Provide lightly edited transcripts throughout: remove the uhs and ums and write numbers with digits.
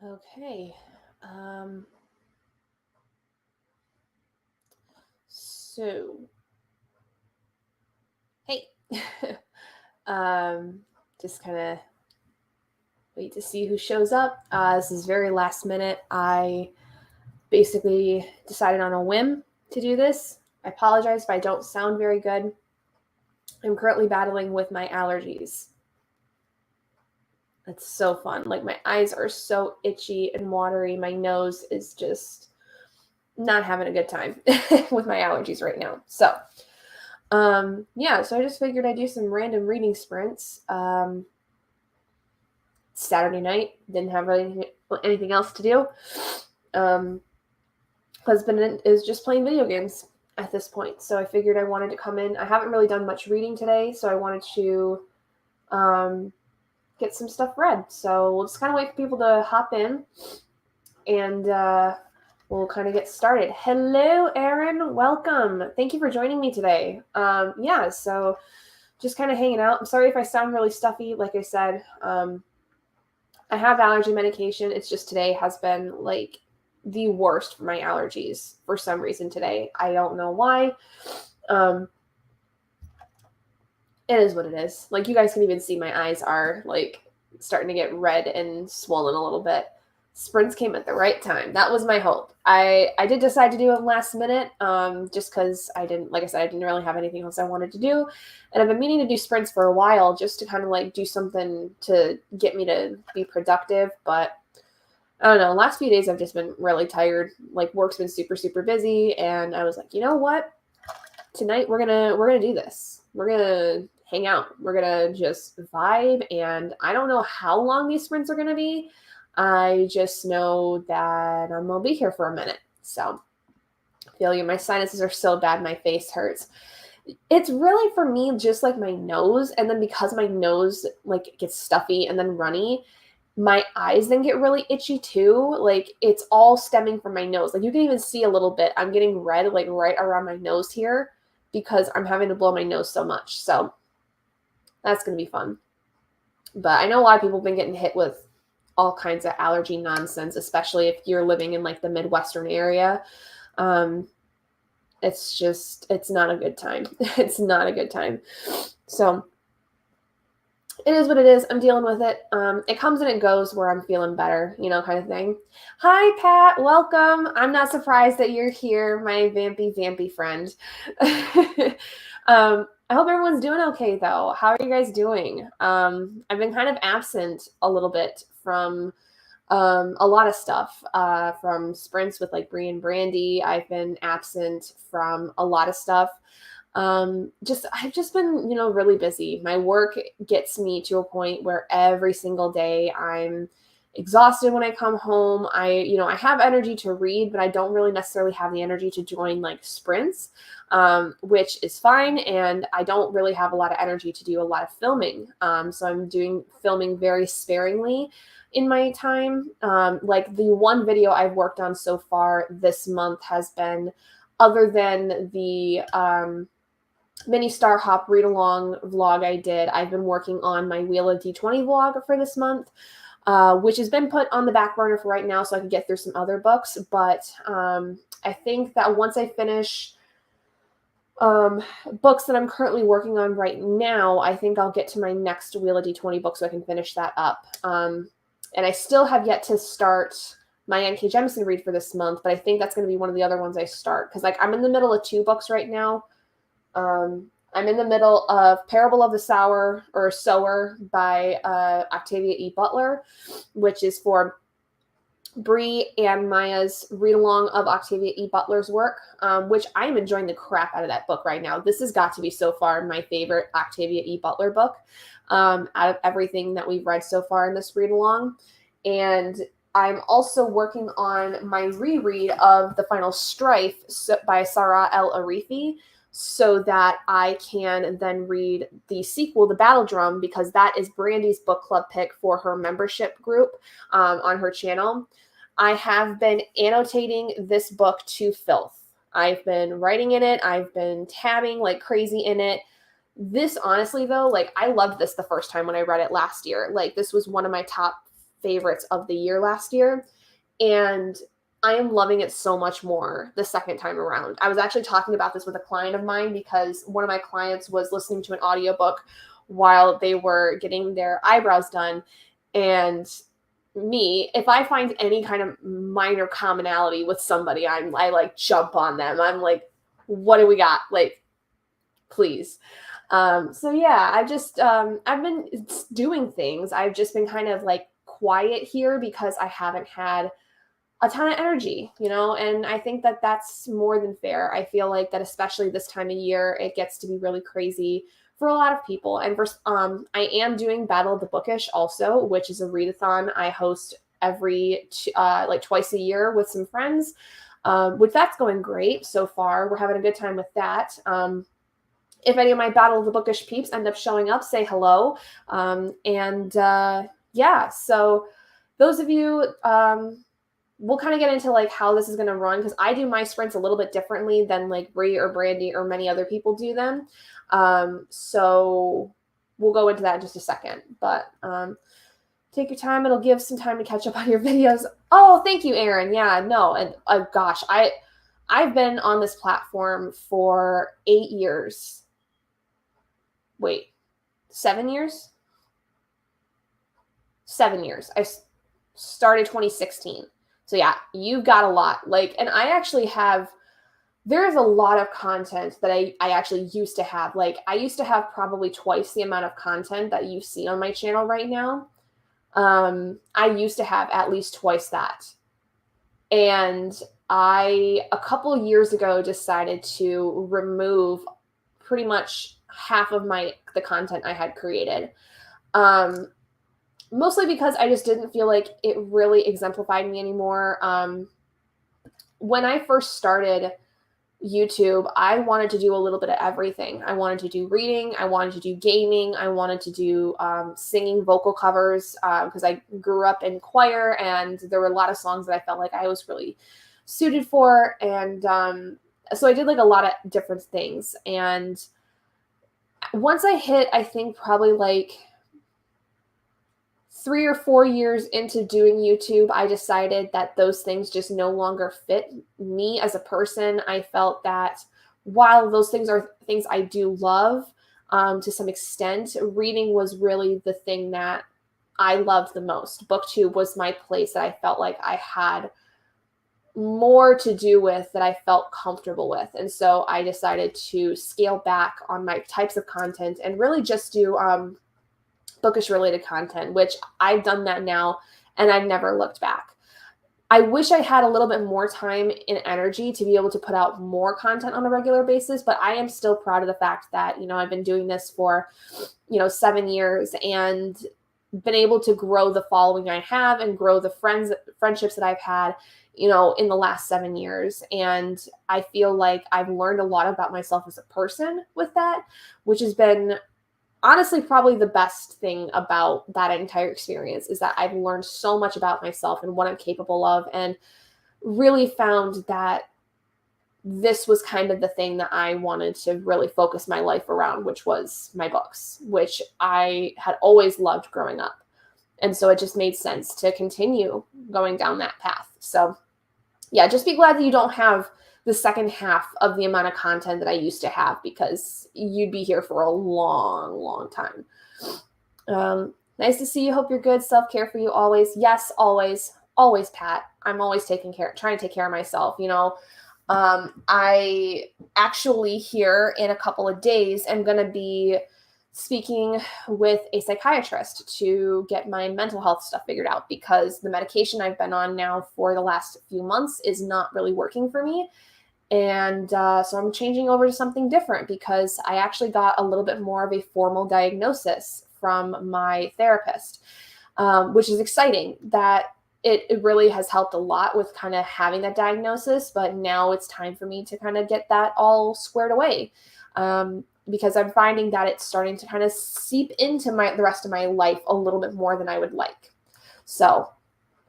Okay. Um, so, hey. um, just kind of wait to see who shows up. This is very last minute. I basically decided on a whim to do this. I apologize if I don't sound very good. I'm currently battling with my allergies. It's so fun. Like, my eyes are so itchy and watery. My nose is just not having a good time with my allergies right now. Yeah, so I just figured I'd do some random reading sprints. Saturday night, didn't have really anything else to do. Um, Husband is just playing video games at this point, so I figured I wanted to come in. I haven't really done much reading today, so I wanted to um, get some stuff read. So we'll just kind of wait for people to hop in, and we'll kind of get started. Hello, Erin. Welcome. Thank you for joining me today. Yeah, so just kind of hanging out. I'm sorry if I sound really stuffy. Like I said, I have allergy medication. It's just today has been like the worst for my allergies for some reason today. I don't know why. Um, it is what it is. Like, you guys can even see my eyes are like starting to get red and swollen a little bit. Sprints came at the right time. That was my hope. I did decide to do it last minute, just because I didn't, like I said, I didn't really have anything else I wanted to do, and I've been meaning to do sprints for a while, just to kind of like do something to get me to be productive. But I don't know. Last few days I've just been really tired. Like, work's been super super busy, and I was like, you know what? Tonight we're gonna do this. We're gonna hang out. We're gonna just vibe, and I don't know how long these sprints are gonna be. I just know that I'm gonna be here for a minute. So I feel you. My sinuses are so bad, my face hurts. It's really, for me, just like my nose, and then because my nose like gets stuffy and then runny, my eyes then get really itchy too. Like, it's all stemming from my nose. Like, you can even see a little bit. I'm getting red like right around my nose here because I'm having to blow my nose so much. So that's gonna be fun. But I know a lot of people have been getting hit with all kinds of allergy nonsense, especially if you're living in like the Midwestern area. Um, it's not a good time. It's not a good time. So it is what it is. I'm dealing with it. It comes and it goes where I'm feeling better, kind of thing. Hi, Pat. Welcome. I'm not surprised that you're here, my vampy friend. I hope everyone's doing okay, though. How are you guys doing? I've been kind of absent a little bit from a lot of stuff, from sprints with like Brie and Brandy. I've been absent from a lot of stuff. I've just been, really busy. My work gets me to a point where every single day I'm exhausted when I come home. I have energy to read, but I don't really necessarily have the energy to join like sprints, which is fine. And I don't really have a lot of energy to do a lot of filming. So I'm doing filming very sparingly in my time. Like, the one video I've worked on so far this month has been, other than the mini Star Hop read along vlog I did, I've been working on my Wheel of D20 vlog for this month, which has been put on the back burner for right now so I can get through some other books. But I think that once I finish books that I'm currently working on right now, I think I'll get to my next Wheel of D20 book so I can finish that up. And I still have yet to start my N.K. Jemisin read for this month, but I think that's going to be one of the other ones I start, because like I'm in the middle of two books right now. I'm in the middle of Parable of the Sower by Octavia E. Butler, which is for Brie and Maya's read-along of Octavia E. Butler's work, which I am enjoying the crap out of that book right now. This has got to be so far my favorite Octavia E. Butler book, out of everything that we've read so far in this read-along. And I'm also working on my reread of The Final Strife by Sarah El Arifi, so that I can then read the sequel, The Battle Drum, because that is Brandy's book club pick for her membership group on her channel. I have been annotating this book to filth. I've been writing in it. I've been tabbing like crazy in it. This, honestly, though, like, I loved this the first time when I read it last year. Like, this was one of my top favorites of the year last year. And I am loving it so much more the second time around. I was actually talking about this with a client of mine because one of my clients was listening to an audiobook while they were getting their eyebrows done. And me, if I find any kind of minor commonality with somebody, I like jump on them. I'm like, what do we got? Like, please. So yeah, I've been doing things. I've just been kind of like quiet here because I haven't had a ton of energy, and I think that that's more than fair. I feel like that, especially this time of year, it gets to be really crazy for a lot of people. And I am doing Battle of the Bookish also, which is a readathon I host every like twice a year with some friends, which that's going great so far. We're having a good time with that. If any of my Battle of the Bookish peeps end up showing up, say hello. Yeah, so those of you, we'll kind of get into like how this is going to run, because I do my sprints a little bit differently than like Bree or Brandy or many other people do them. So we'll go into that in just a second, but take your time. It'll give some time to catch up on your videos. Oh, thank you, Aaron. Yeah, no. And gosh, I've been on this platform for 8 years. Wait, 7 years? 7 years. I started 2016. So yeah, you've got a lot. Like, and I actually have, there's a lot of content that I actually used to have. Like, I used to have probably twice the amount of content that you see on my channel right now. I used to have at least twice that. And I, a couple years ago, decided to remove pretty much half of the content I had created. Mostly because I just didn't feel like it really exemplified me anymore. When I first started YouTube, I wanted to do a little bit of everything. I wanted to do reading. I wanted to do gaming. I wanted to do singing vocal covers because I grew up in choir, and there were a lot of songs that I felt like I was really suited for. And so I did like a lot of different things. And once I hit, I think probably like 3 or 4 years into doing YouTube, I decided that those things just no longer fit me as a person. I felt that while those things are things I do love to some extent, reading was really the thing that I loved the most. BookTube was my place that I felt like I had more to do with, that I felt comfortable with. And so I decided to scale back on my types of content and really just do bookish related content, which I've done that now and I've never looked back. I wish I had a little bit more time and energy to be able to put out more content on a regular basis, but I am still proud of the fact that, I've been doing this for, 7 years and been able to grow the following I have and grow the friendships that I've had, in the last 7 years. And I feel like I've learned a lot about myself as a person with that, which has been honestly probably the best thing about that entire experience, is that I've learned so much about myself and what I'm capable of, and really found that this was kind of the thing that I wanted to really focus my life around, which was my books, which I had always loved growing up. And so it just made sense to continue going down that path. So yeah, just be glad that you don't have the second half of the amount of content that I used to have, because you'd be here for a long, long time. Nice to see you. Hope you're good. Self-care for you always. Yes, always, Pat. I'm always trying to take care of myself. I actually here in a couple of days am going to be speaking with a psychiatrist to get my mental health stuff figured out, because the medication I've been on now for the last few months is not really working for me. And so I'm changing over to something different, because I actually got a little bit more of a formal diagnosis from my therapist, which is exciting. That it really has helped a lot with kind of having that diagnosis. But now it's time for me to kind of get that all squared away, because I'm finding that it's starting to kind of seep into the rest of my life a little bit more than I would like. So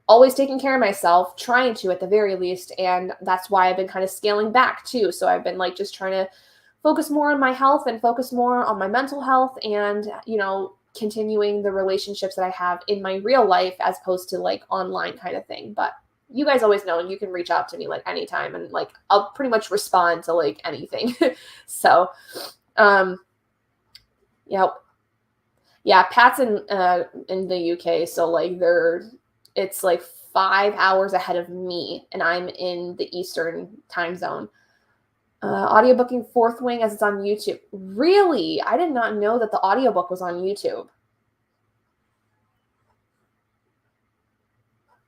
always taking care of myself, trying to at the very least. And that's why I've been kind of scaling back too. So I've been like just trying to focus more on my health and focus more on my mental health, and, continuing the relationships that I have in my real life as opposed to like online kind of thing. But you guys always know, and you can reach out to me like anytime, and like I'll pretty much respond to like anything. So yeah, Pat's in the UK, so like it's like 5 hours ahead of me, and I'm in the Eastern time zone. Audiobooking Fourth Wing as it's on YouTube. Really? I did not know that the audiobook was on YouTube.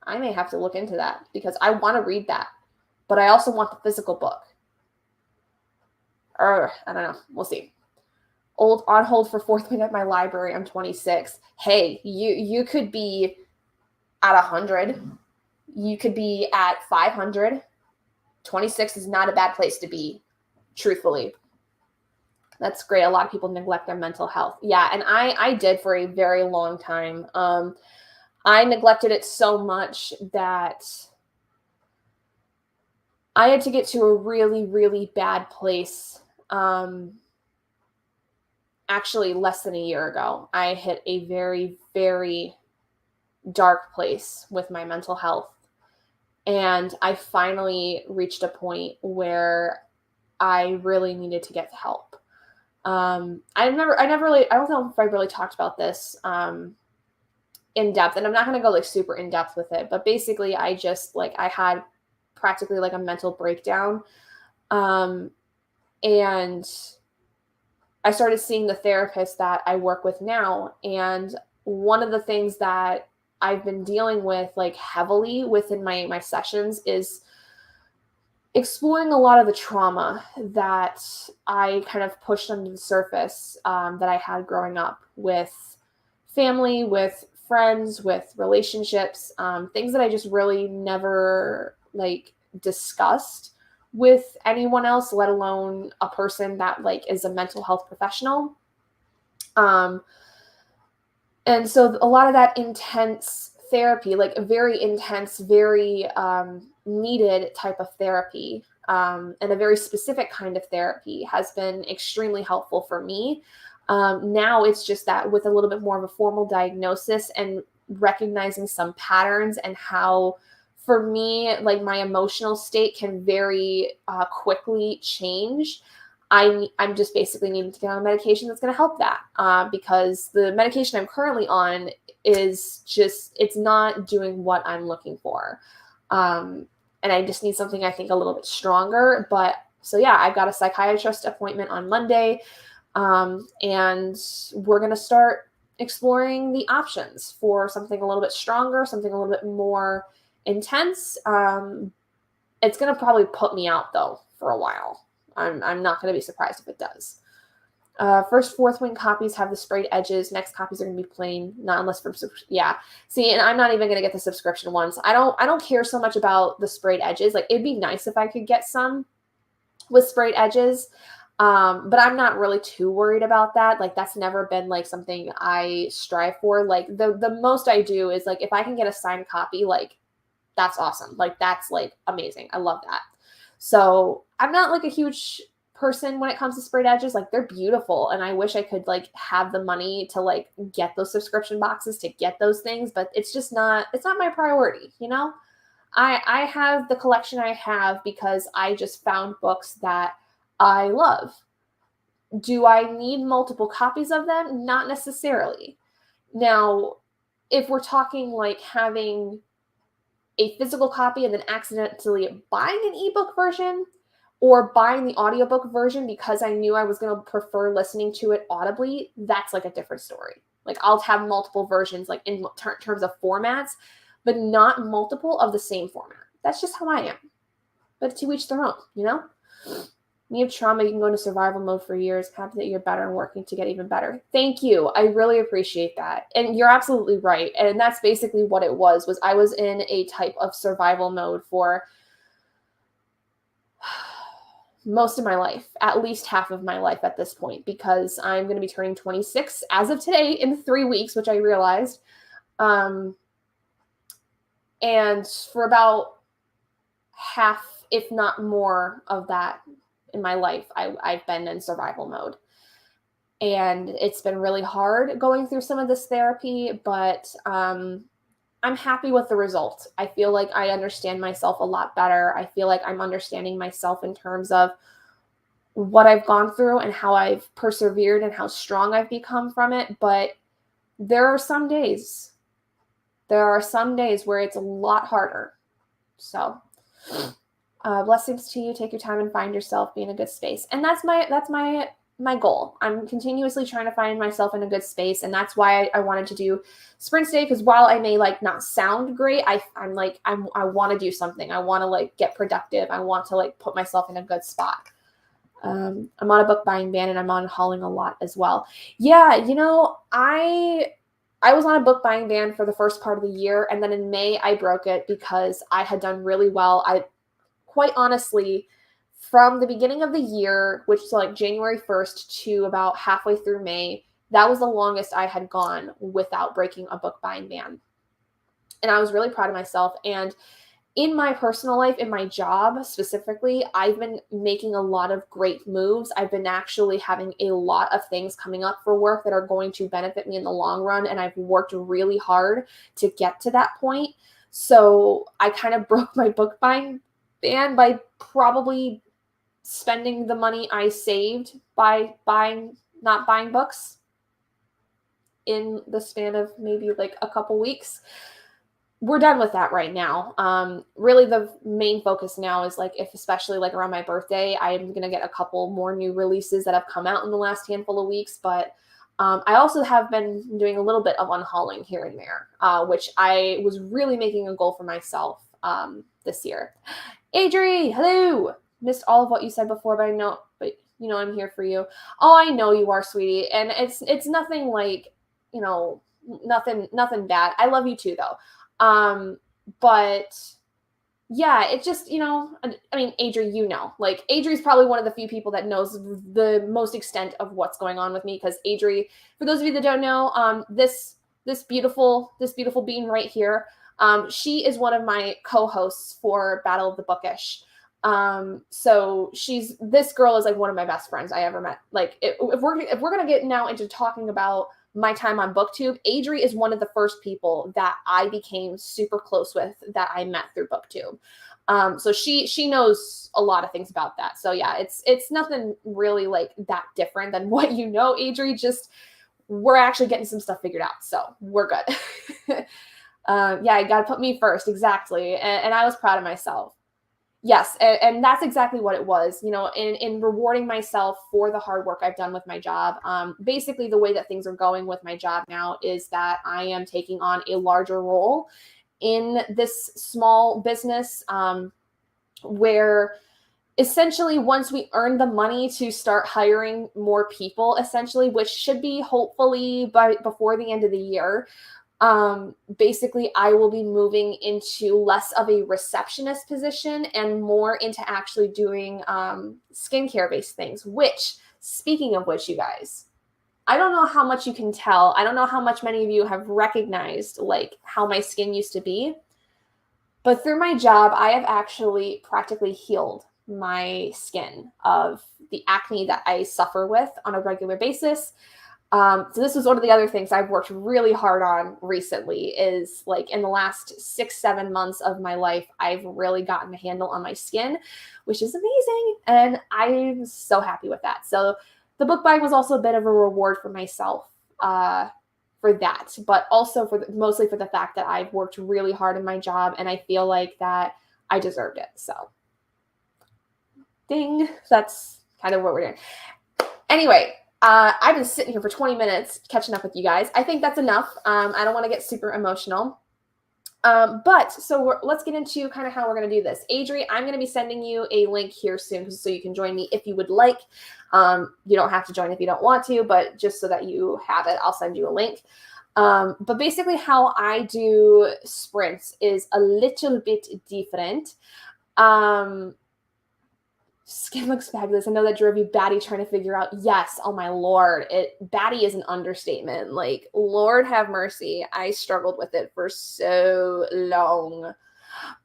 I may have to look into that because I want to read that, but I also want the physical book. Or I don't know. We'll see. On hold for Fourth Wing at my library. I'm 26. Hey, you could be at 100. You could be at 500. 26 is not a bad place to be, truthfully. That's great. A lot of people neglect their mental health. Yeah, and I did for a very long time. I neglected it so much that I had to get to a really, really bad place. Actually, less than a year ago, I hit a very, very dark place with my mental health. And I finally reached a point where I really needed to get help. I don't know if I really talked about this in depth, and I'm not going to go like super in depth with it, but basically I had practically like a mental breakdown. And I started seeing the therapist that I work with now. And one of the things that I've been dealing with like heavily within my sessions is exploring a lot of the trauma that I kind of pushed under the surface that I had growing up with family, with friends, with relationships, things that I just really never like discussed with anyone else, let alone a person that like is a mental health professional. And so a lot of that intense therapy, like a very intense, very needed type of therapy, and a very specific kind of therapy has been extremely helpful for me. Now it's just that with a little bit more of a formal diagnosis and recognizing some patterns and how, for me, like my emotional state can very quickly change. I'm just basically needing to get on a medication that's going to help that because the medication I'm currently on is just, it's not doing what I'm looking for. And I just need something I think a little bit stronger. But so yeah, I've got a psychiatrist appointment on Monday. And we're going to start exploring the options for something a little bit stronger, something a little bit more intense. It's going to probably put me out though for a while. I'm not going to be surprised if it does. First Fourth Wing copies have the sprayed edges. Next copies are going to be plain, not unless from yeah. See, and I'm not even going to get the subscription ones. I don't care so much about the sprayed edges. Like it'd be nice if I could get some with sprayed edges. But I'm not really too worried about that. Like that's never been like something I strive for. Like the most I do is like if I can get a signed copy, like that's awesome. Like that's like amazing. I love that. So I'm not like a huge person when it comes to sprayed edges. Like they're beautiful, and I wish I could like have the money to like get those subscription boxes to get those things, but it's just not, it's not my priority, you know? I have the collection I have because I just found books that I love. Do I need multiple copies of them? Not necessarily. Now, if we're talking like having a physical copy and then accidentally buying an ebook version or buying the audiobook version because I knew I was going to prefer listening to it audibly, that's like a different story. Like I'll have multiple versions like in terms of formats, but not multiple of the same format. That's just how I am. But to each their own, you know? When you have trauma, you can go into survival mode for years. Happy that you're better and working to get even better. Thank you. I really appreciate that. And you're absolutely right. And that's basically what it was I was in a type of survival mode for most of my life, at least half of my life at this point, because I'm going to be turning 26 as of today in 3 weeks, which I realized. And for about half, if not more of that in my life, I've been in survival mode. And it's been really hard going through some of this therapy, but I'm happy with the result. I feel like I understand myself a lot better. I feel like I'm understanding myself in terms of what I've gone through and how I've persevered and how strong I've become from it. But there are some days, where it's a lot harder. So blessings to you. Take your time and find yourself, be in a good space. And that's my goal. I'm continuously trying to find myself in a good space. And that's why I wanted to do sprints today. Because while I may like not sound great, I want to do something. I want to like get productive. I want to like put myself in a good spot. I'm on a book buying ban, and I'm on hauling a lot as well. Yeah, I was on a book buying ban for the first part of the year, and then in May I broke it because I had done really well. I quite honestly, from the beginning of the year, which is like January 1st to about halfway through May, that was the longest I had gone without breaking a book buying ban. And I was really proud of myself. And in my personal life, in my job specifically, I've been making a lot of great moves. I've been actually having a lot of things coming up for work that are going to benefit me in the long run. And I've worked really hard to get to that point. So I kind of broke my book buying ban by probably spending the money I saved by not buying books in the span of maybe like a couple weeks. We're done with that right now. Really the main focus now is like, if especially like around my birthday, I'm going to get a couple more new releases that have come out in the last handful of weeks. But I also have been doing a little bit of unhauling here and there, which I was really making a goal for myself this year. Adri, hello. Missed all of what you said before, but I'm here for you. Oh, I know you are, sweetie. And it's nothing like, nothing bad. I love you too, though. But yeah, it's just, Adri, like Adri's probably one of the few people that knows the most extent of what's going on with me. Because Adri, for those of you that don't know, this beautiful bean right here, she is one of my co-hosts for Battle of the Bookish. So this girl is like one of my best friends I ever met. Like if we're gonna get now into talking about my time on BookTube, Adri is one of the first people that I became super close with that I met through BookTube. So she knows a lot of things about that. So yeah, it's nothing really like that different than what Adri. Just we're actually getting some stuff figured out, so we're good. Yeah, you got to put me first, exactly, and I was proud of myself. Yes, and that's exactly what it was, in rewarding myself for the hard work I've done with my job. Basically, the way that things are going with my job now is that I am taking on a larger role in this small business, where essentially once we earn the money to start hiring more people, essentially, which should be hopefully before the end of the year, basically I will be moving into less of a receptionist position and more into actually doing skincare based things, which, speaking of which, you guys, I don't know how much you can tell. I don't know how much many of you have recognized like how my skin used to be, but through my job, I have actually practically healed my skin of the acne that I suffer with on a regular basis. So this was one of the other things I've worked really hard on recently, is like in the last 6-7 months of my life, I've really gotten a handle on my skin, which is amazing. And I'm so happy with that. So the book bag was also a bit of a reward for myself for that, but also mostly for the fact that I've worked really hard in my job and I feel like that I deserved it. So ding, that's kind of what we're doing. Anyway, I've been sitting here for 20 minutes catching up with you guys. I think that's enough. I don't want to get super emotional. But let's get into kind of how we're going to do this. Adri, I'm going to be sending you a link here soon so you can join me if you would like. You don't have to join if you don't want to, but just so that you have it, I'll send you a link. But basically how I do sprints is a little bit different. Skin looks fabulous. I know that drove you batty trying to figure out. Yes. Oh my Lord. Batty is an understatement. Like, Lord have mercy. I struggled with it for so long.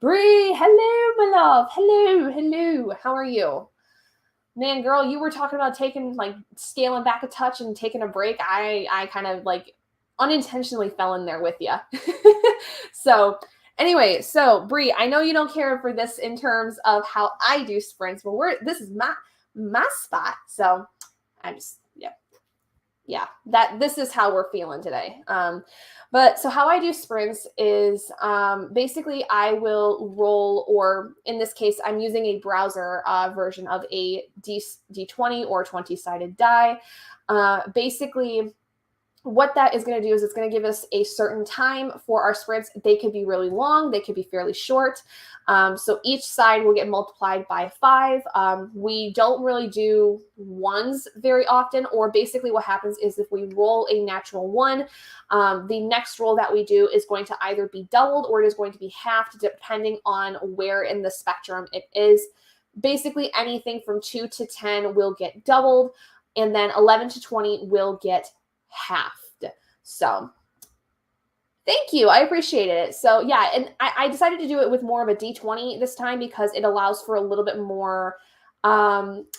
Bree, hello, my love. Hello. How are you? man, girl, you were talking about taking like scaling back a touch and taking a break. I kind of like unintentionally fell in there with you. So anyway, so Bree, I know you don't care for this in terms of how I do sprints, but this is my spot. So I'm just this is how we're feeling today. But so how I do sprints is basically I will roll, or in this case, I'm using a browser version of a D20 or 20-sided die. Basically, what that is going to do is it's going to give us a certain time for our sprints. They could be really long. They could be fairly short. So each side will get multiplied by 5. We don't really do ones very often, or basically what happens is if we roll a natural 1, the next roll that we do is going to either be doubled or it is going to be halved depending on where in the spectrum it is. Basically anything from 2 to 10 will get doubled, and then 11 to 20 will get halved. So thank you. I appreciate it. So yeah, and I decided to do it with more of a D20 this time because it allows for a little bit more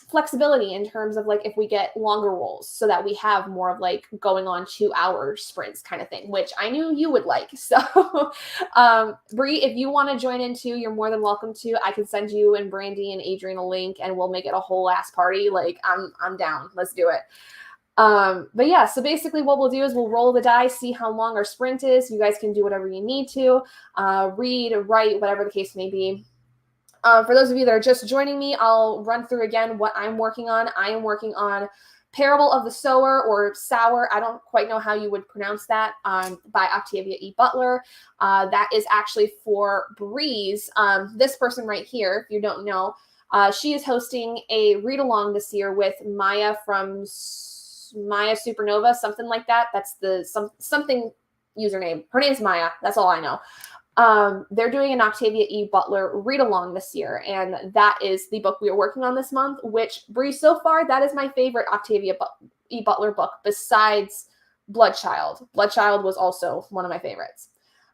flexibility in terms of like if we get longer rolls, so that we have more of like going on 2-hour sprints kind of thing, which I knew you would like. So Bree, if you want to join in too, you're more than welcome to. I can send you and Brandy and Adrian a link and we'll make it a whole ass party. Like I'm down. Let's do it. But yeah, so basically what we'll do is we'll roll the dice, see how long our sprint is. You guys can do whatever you need to, read, write, whatever the case may be. For those of you that are just joining me, I'll run through again what I'm working on. I am working on Parable of the Sower, or Sower. I don't quite know how you would pronounce that, by Octavia E. Butler. That is actually for Breeze. This person right here, if you don't know, she is hosting a read-along this year with Maya from Maya Supernova, something like that. That's the something username. Her name's Maya. That's all I know. They're doing an Octavia E. Butler read along this year, and that is the book we are working on this month. Which, Bree, so far that is my favorite Octavia E. Butler book besides Bloodchild. Bloodchild was also one of my favorites.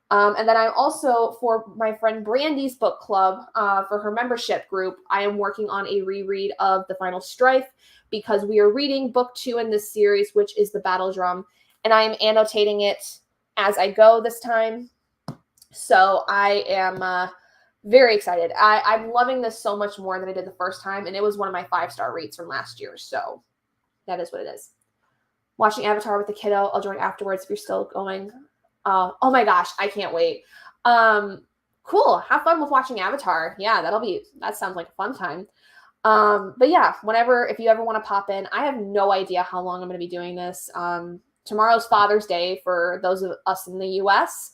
And then I'm also, for my friend Brandy's book club, for her membership group, I am working on a reread of The Final Strife, because we are reading book 2 in this series, which is The Battle Drum, and I am annotating it as I go this time. So I am very excited. I'm loving this so much more than I did the first time, and it was one of my 5-star reads from last year, so that is what it is. Watching Avatar with the kiddo. I'll join afterwards if you're still going. Oh my gosh, I can't wait. Cool. Have fun with watching Avatar. Yeah, that sounds like a fun time. But yeah, if you ever want to pop in, I have no idea how long I'm going to be doing this. Tomorrow's Father's Day for those of us in the US.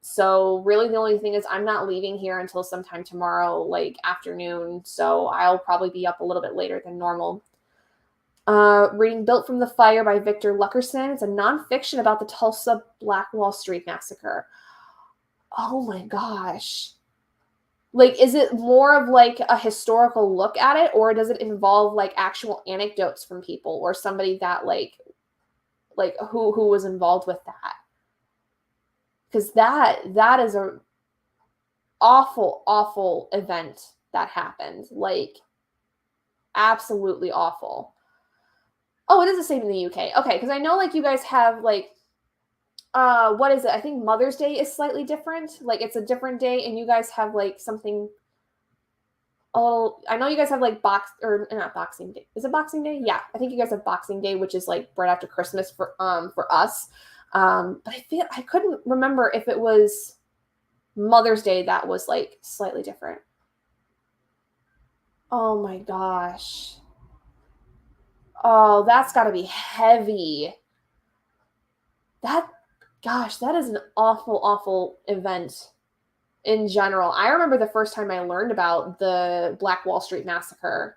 So really the only thing is I'm not leaving here until sometime tomorrow, like afternoon. So I'll probably be up a little bit later than normal. Reading Built from the Fire by Victor Luckerson. It's a nonfiction about the Tulsa Black Wall Street Massacre. Oh my gosh. Like, is it more of like a historical look at it, or does it involve like actual anecdotes from people or somebody that like who was involved with that? Because that is a awful event that happened. Like, absolutely awful. Oh, it is the same in the UK. Okay, because I know like you guys have like what is it? I think Mother's Day is slightly different. Like, it's a different day, and you guys have like something. Oh, I know you guys have like not Boxing Day. Is it Boxing Day? Yeah, I think you guys have Boxing Day, which is like right after Christmas for us. But I couldn't remember if it was Mother's Day that was like slightly different. Oh my gosh. Oh, that's got to be heavy. That is an awful event in general. I remember the first time I learned about the Black Wall Street Massacre.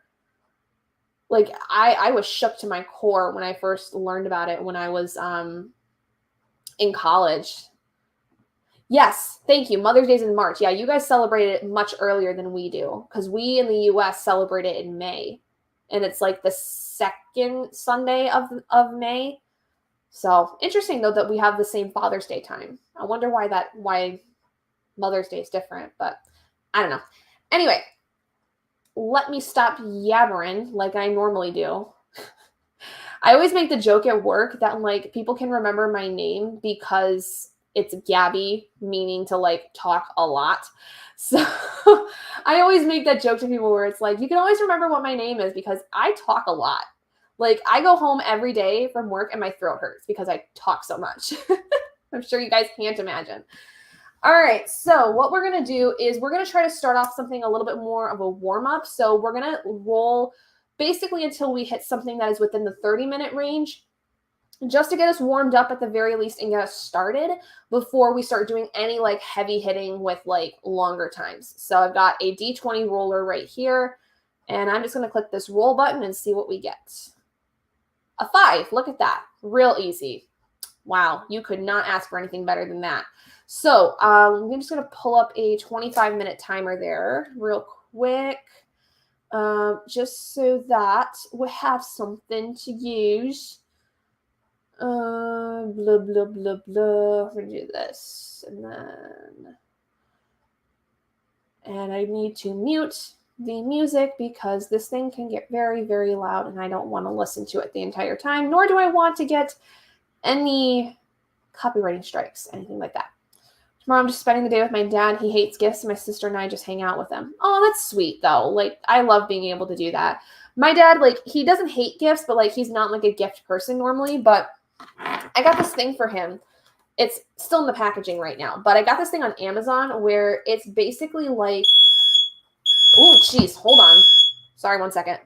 Like, I was shook to my core when I first learned about it when I was in college. Yes, thank you. Mother's Day's in March. Yeah, you guys celebrate it much earlier than we do, because we in the US celebrate it in May. And it's like the second Sunday of May. So interesting though that we have the same Father's Day time. I wonder why Mother's Day is different, but I don't know. Anyway, let me stop yabbering like I normally do. I always make the joke at work that like people can remember my name because it's Gabby, meaning to like talk a lot. So I always make that joke to people where it's like, you can always remember what my name is because I talk a lot. Like I go home every day from work and my throat hurts because I talk so much. I'm sure you guys can't imagine. All right, so what we're going to do is we're going to try to start off something a little bit more of a warm-up. So we're going to roll basically until we hit something that is within the 30-minute range, just to get us warmed up at the very least and get us started before we start doing any like heavy hitting with like longer times. So I've got a D20 roller right here, and I'm just going to click this roll button and see what we get. A 5, look at that, real easy. Wow, you could not ask for anything better than that. So I'm just going to pull up a 25-minute timer there real quick, just so that we have something to use. Blah, blah, blah, blah. We're going to do this. And I need to mute the music because this thing can get very, very loud and I don't want to listen to it the entire time, nor do I want to get any copywriting strikes, anything like that. Tomorrow I'm just spending the day with my dad. He hates gifts. My sister and I just hang out with him. Oh, that's sweet though. Like I love being able to do that. My dad, like he doesn't hate gifts, but like he's not like a gift person normally. But I got this thing for him. It's still in the packaging right now, but I got this thing on Amazon where it's basically like, oh, geez, hold on. Sorry, 1 second.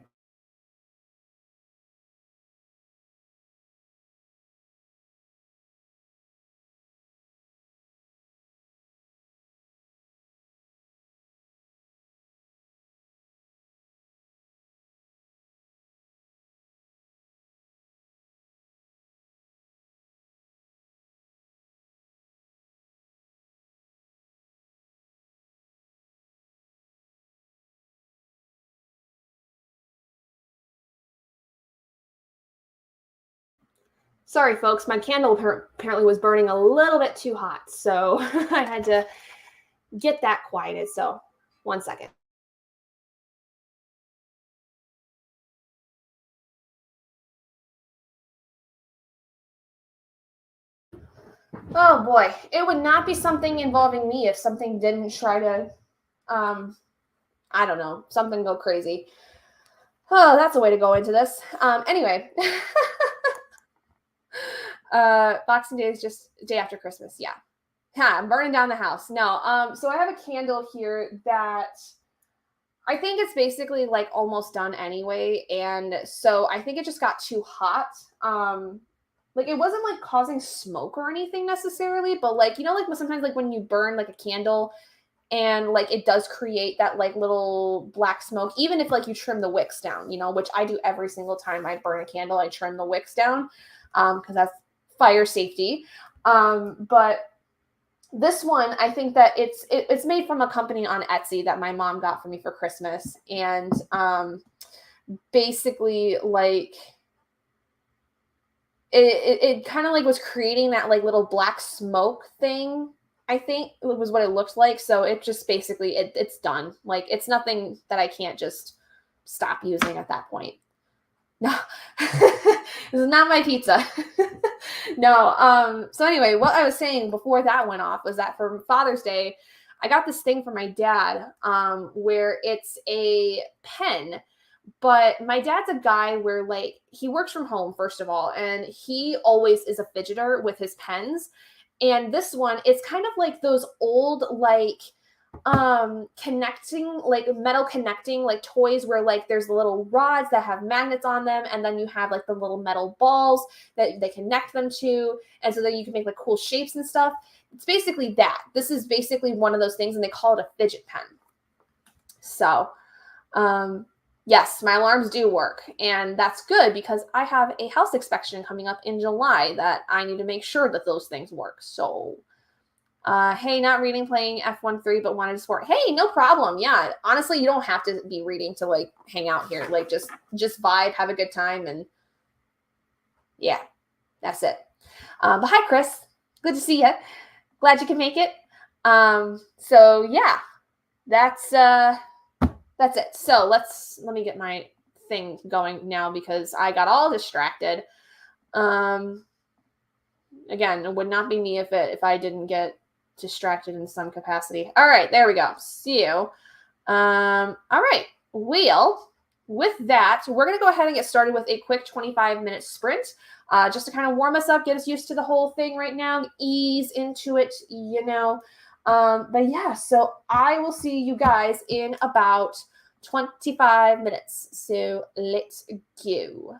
Sorry, folks. My candle apparently was burning a little bit too hot, so I had to get that quieted. So 1 second. Oh boy, it would not be something involving me if something didn't try to, I don't know, something go crazy. Oh, that's a way to go into this. Anyway, Boxing Day is just day after Christmas. Yeah. I'm burning down the house. No. So I have a candle here that I think it's basically like almost done anyway. And so I think it just got too hot. Like it wasn't like causing smoke or anything necessarily, but like, like sometimes like when you burn like a candle and like it does create that like little black smoke, even if like you trim the wicks down, which I do every single time I burn a candle, I trim the wicks down because that's fire safety. But this one, I think that it's made from a company on Etsy that my mom got for me for Christmas. And basically like it kind of like was creating that like little black smoke thing. I think it was what it looked like. So it just basically it's done. Like it's nothing that I can't just stop using at that point. No, this is not my pizza. No. So anyway, what I was saying before that went off was that for Father's Day, I got this thing for my dad, where it's a pen. But my dad's a guy where like he works from home, first of all, and he always is a fidgeter with his pens. And this one, it's kind of like those old like connecting, like metal connecting like toys where like there's the little rods that have magnets on them, and then you have like the little metal balls that they connect them to, and so that you can make like cool shapes and stuff. It's basically that. This is basically one of those things, and they call it a fidget pen. So yes, my alarms do work, and that's good because I have a house inspection coming up in July that I need to make sure that those things work. So hey, not reading, playing F13, but wanted to support. Hey, no problem. Yeah, honestly, you don't have to be reading to like hang out here. Like just vibe, have a good time, and yeah, that's it. But hi, Chris. Good to see you. Glad you can make it. So yeah, that's That's it. So let me get my thing going now because I got all distracted. Um, Again, it would not be me if I didn't get distracted in some capacity. All right, there we go. See you. All right, Wheel. With that, we're going to go ahead and get started with a quick 25-minute sprint just to kind of warm us up, get us used to the whole thing right now, ease into it, you know. But yeah, so I will see you guys in about 25 minutes. So let's go.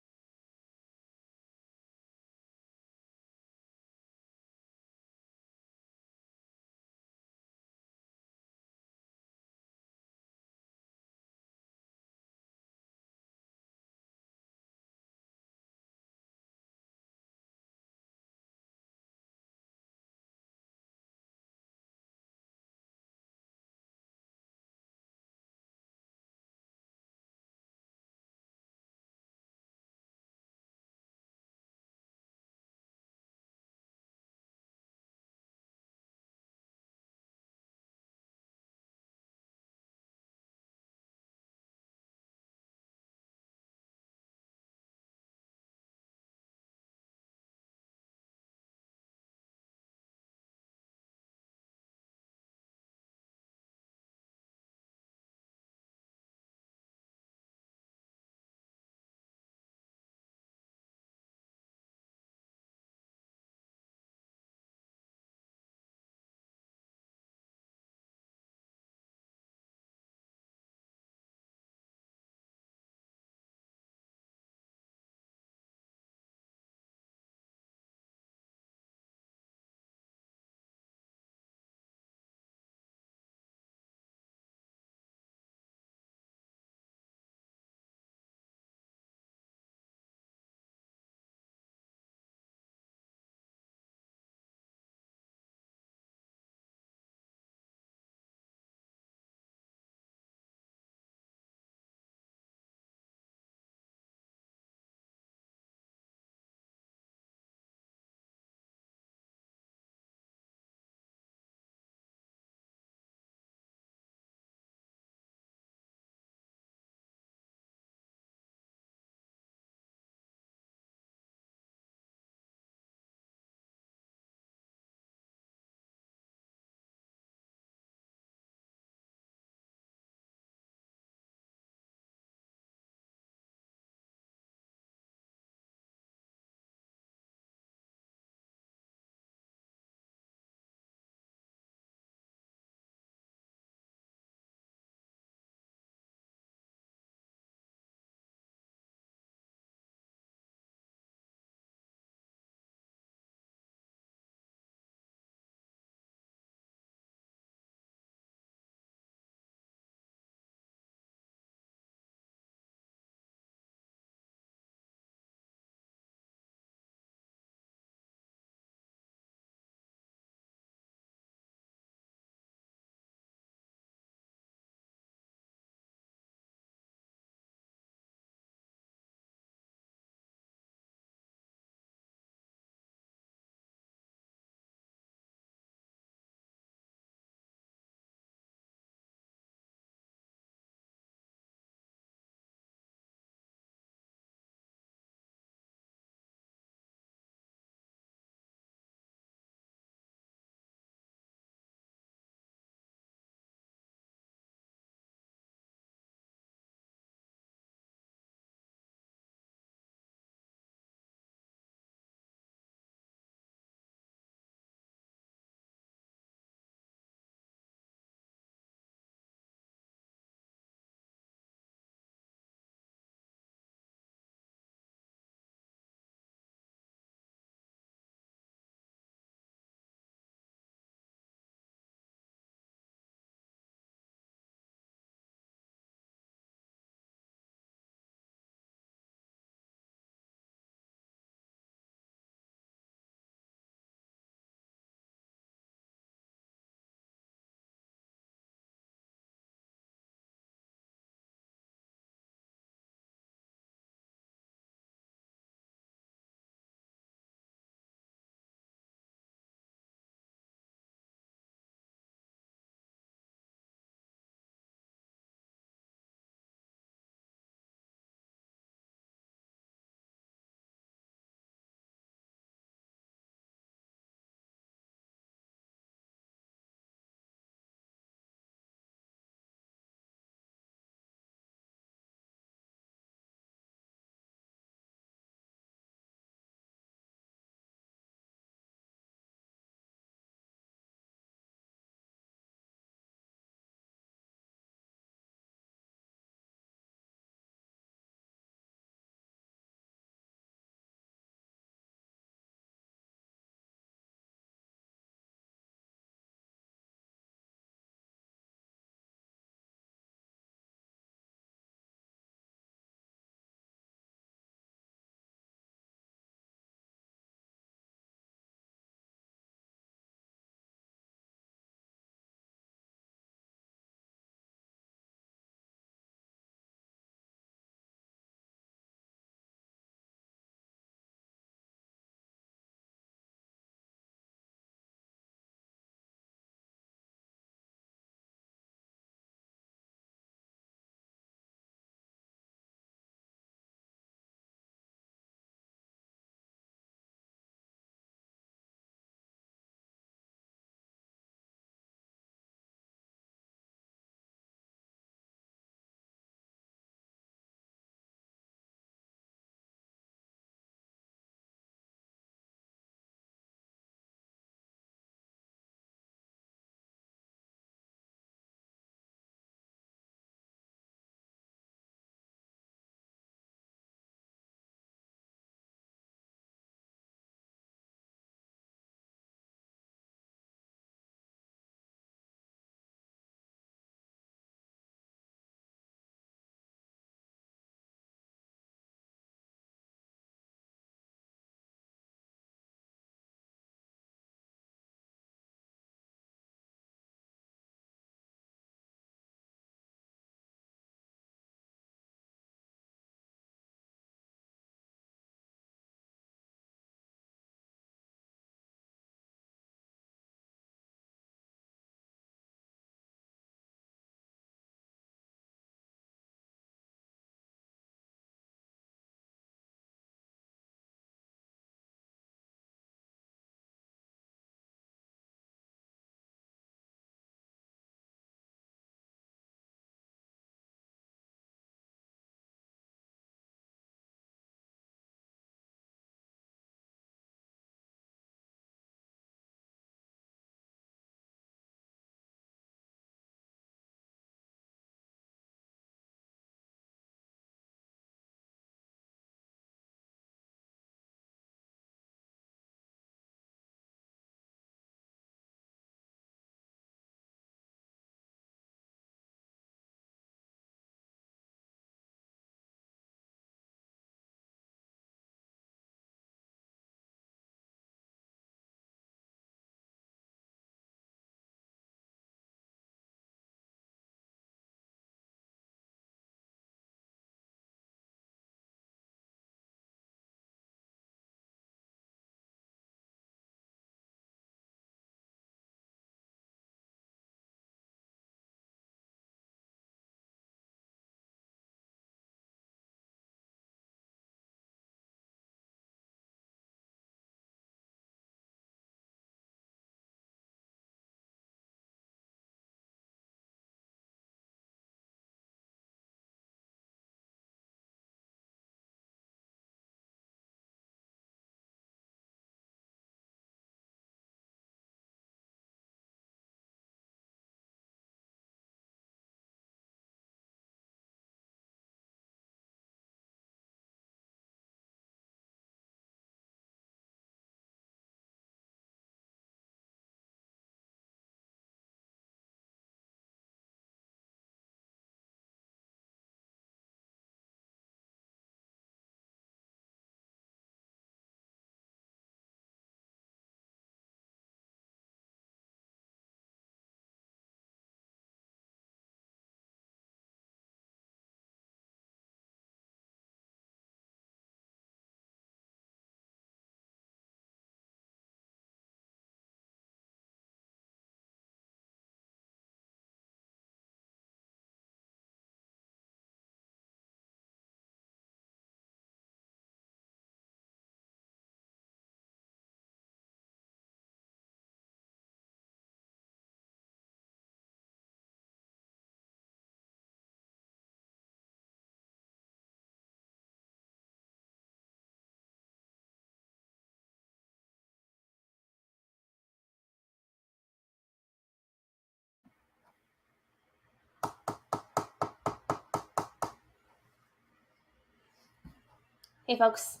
Hey, folks.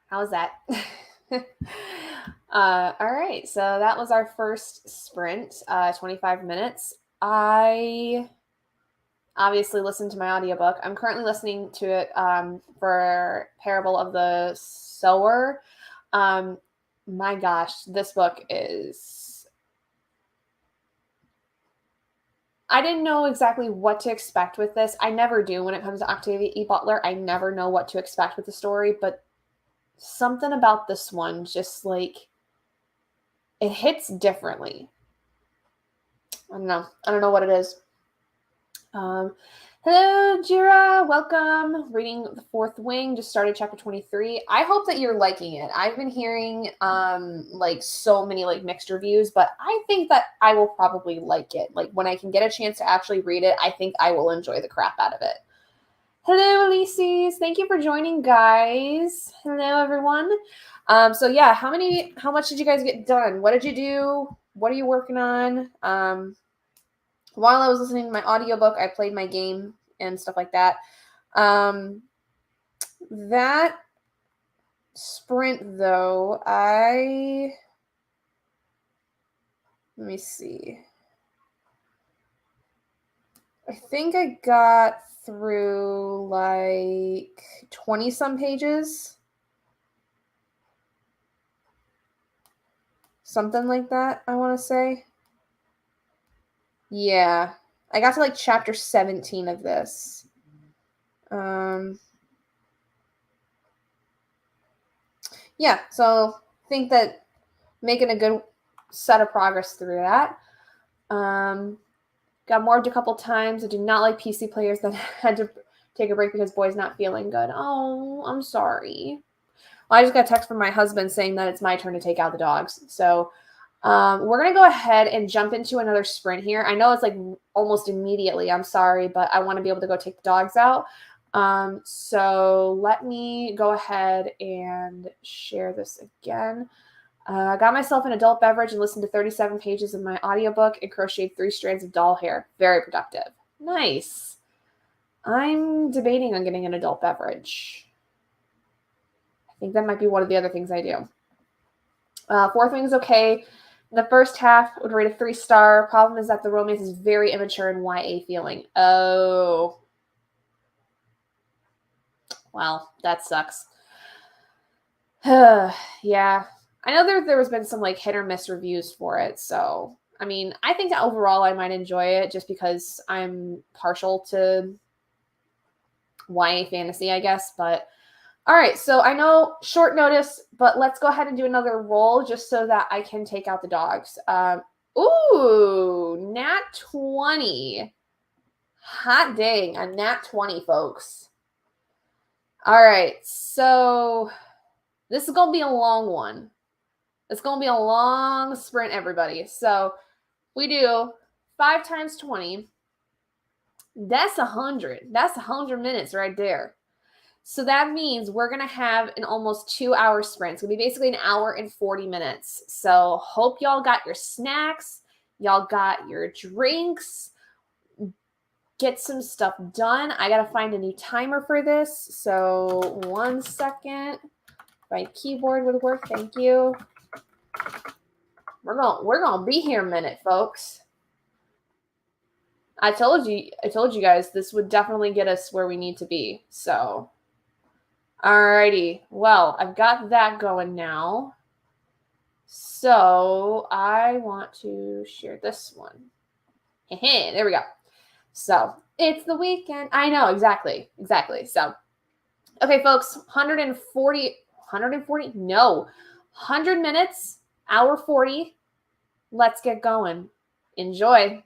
How was that? All right. So that was our first sprint, 25 minutes. I obviously listened to my audiobook. I'm currently listening to it for Parable of the Sower. My gosh, this book is. I didn't know exactly what to expect with this. I never do when it comes to Octavia E. Butler. I never know what to expect with the story, but something about this one just like it hits differently. I don't know. I don't know what it is. Um, Hello, Jira. Welcome. Reading The Fourth Wing. Just started chapter 23. I hope that you're liking it. I've been hearing like so many like mixed reviews, but I think that I will probably like it. Like when I can get a chance to actually read it, I think I will enjoy the crap out of it. Hello, Elises. Thank you for joining, guys. Hello, everyone. So yeah, how much did you guys get done? What did you do? What are you working on? While I was listening to my audiobook, I played my game and stuff like that. That sprint though, let me see. I think I got through like 20 some pages. Something like that, I want to say. Yeah. I got to like chapter 17 of this. Yeah, so I think that making a good set of progress through that. Got morbed a couple times. I do not like PC players that had to take a break because boy's not feeling good. Oh, I'm sorry. Well, I just got a text from my husband saying that it's my turn to take out the dogs. So we're going to go ahead and jump into another sprint here. I know it's like almost immediately. I'm sorry, but I want to be able to go take the dogs out. So let me go ahead and share this again. I got myself an adult beverage and listened to 37 pages of my audiobook and crocheted 3 strands of doll hair. Very productive. Nice. I'm debating on getting an adult beverage. I think that might be one of the other things I do. Fourth Wing's okay. The first half would rate a 3-star. Problem is that the romance is very immature and YA feeling. Oh. Well, that sucks. Yeah. I know there was been some like hit or miss reviews for it, so I mean, I think that overall I might enjoy it just because I'm partial to YA fantasy, I guess. But all right, so I know short notice, but let's go ahead and do another roll just so that I can take out the dogs. Ooh, nat 20. Hot dang, a nat 20, folks. All right, so this is going to be a long one. It's going to be a long sprint, everybody. So we do 5 times 20. That's 100. That's 100 minutes right there. So that means we're going to have an almost 2-hour sprint. It's going to be basically an hour and 40 minutes. So hope y'all got your snacks. Y'all got your drinks. Get some stuff done. I got to find a new timer for this. So 1 second. My keyboard would work. Thank you. We're gonna be here a minute, folks. I told you guys this would definitely get us where we need to be. So, alrighty. Well, I've got that going now. So I want to share this one. There we go. So it's the weekend. I know exactly. So, okay, folks, 140. No, 100 minutes, hour 40. Let's get going. Enjoy.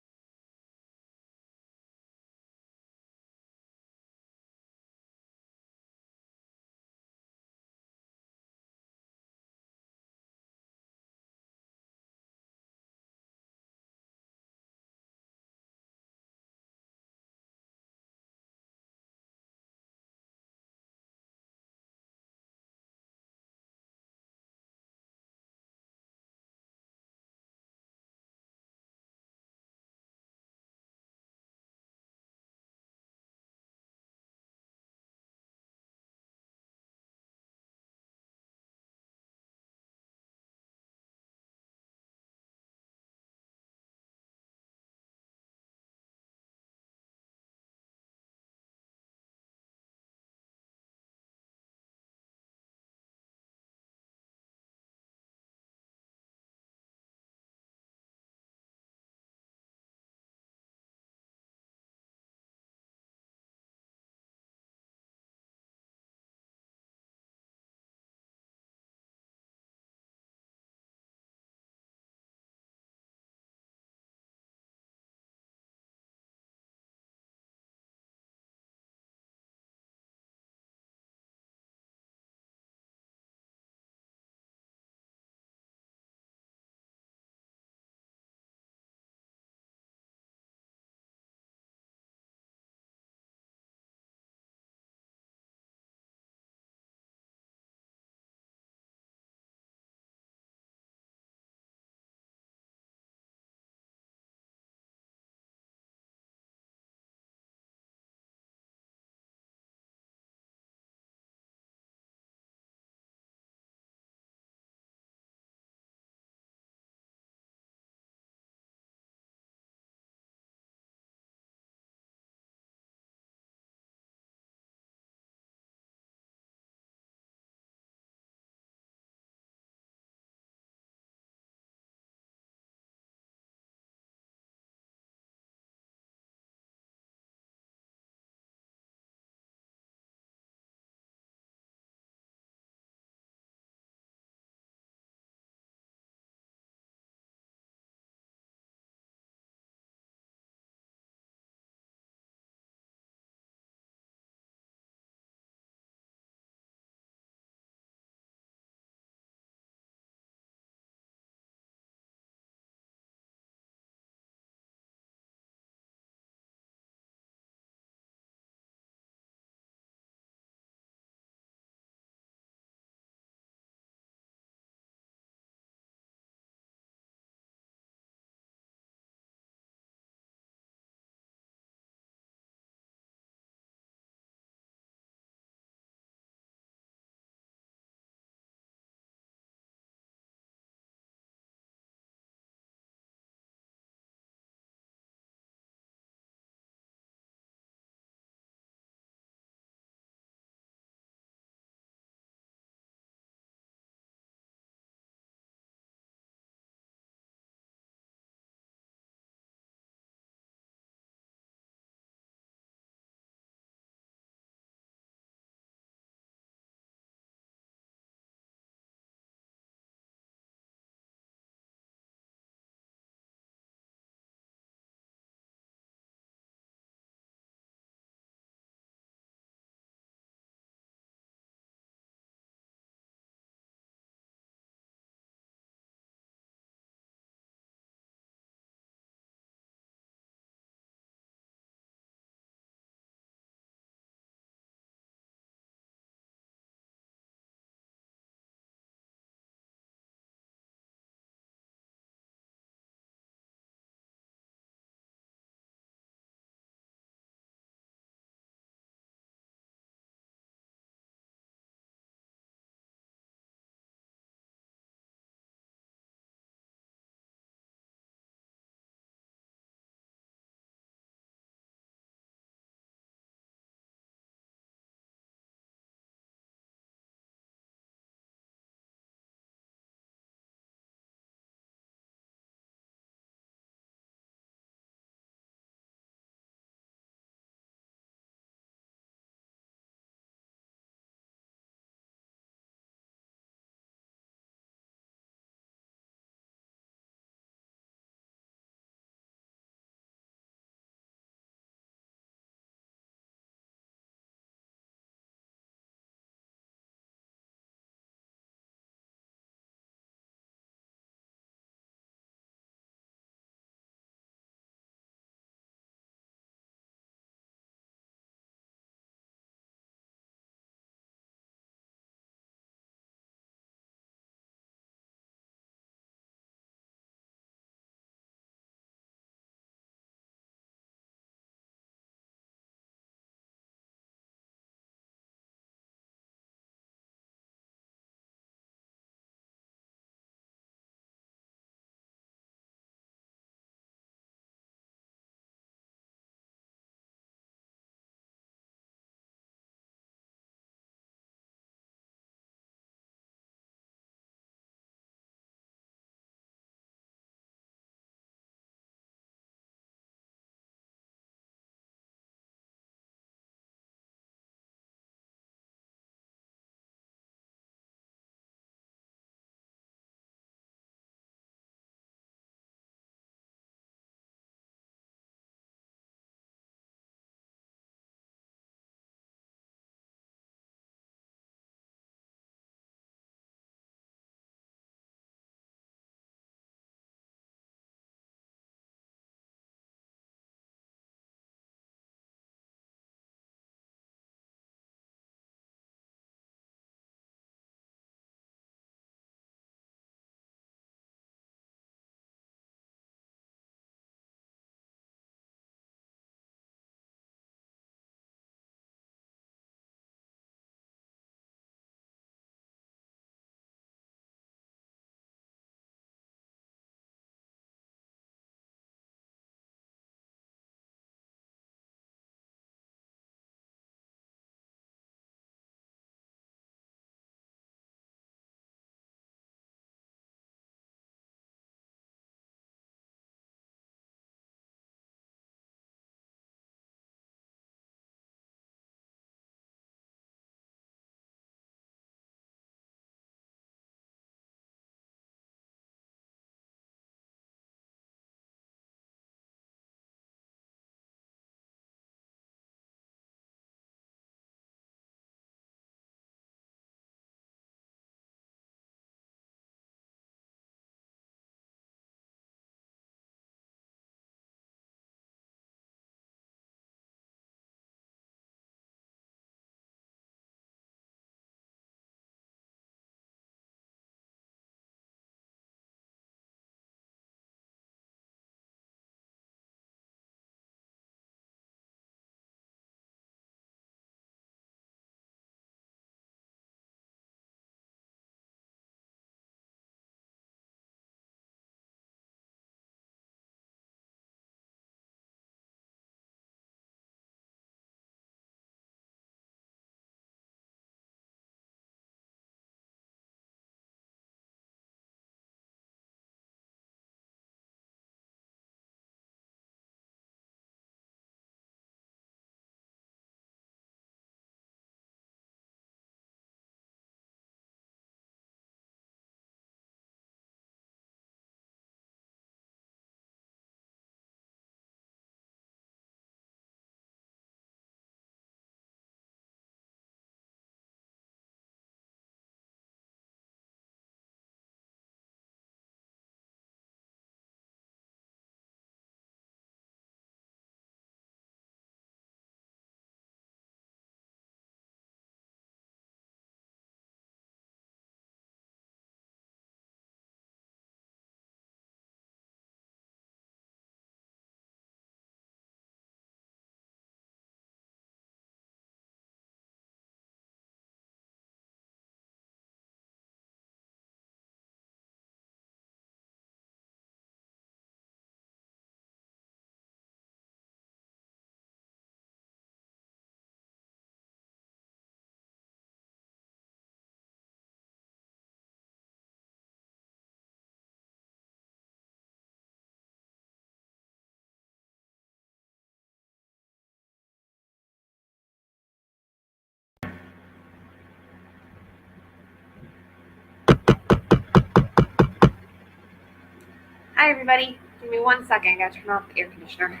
Hi, everybody. Give me 1 second. I gotta turn off the air conditioner.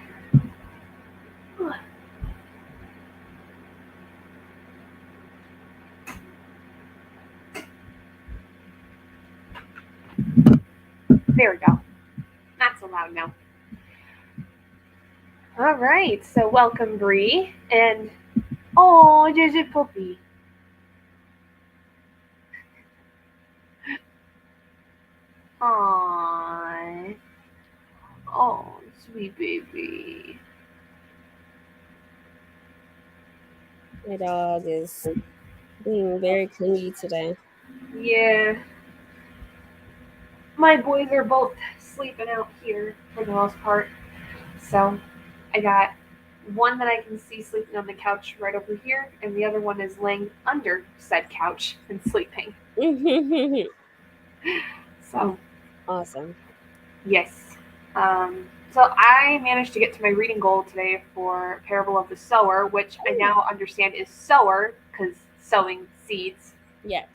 There we go. Not so loud now. All right. So welcome, Bree, and oh, there's a puppy. Aww. Oh, sweet baby. My dog is being very clingy today. Yeah. My boys are both sleeping out here for the most part. So I got one that I can see sleeping on the couch right over here, and the other one is laying under said couch and sleeping. So, Awesome. yes. So I managed to get to my reading goal today for Parable of the Sower, which I now understand is sower because sowing seeds. Yes.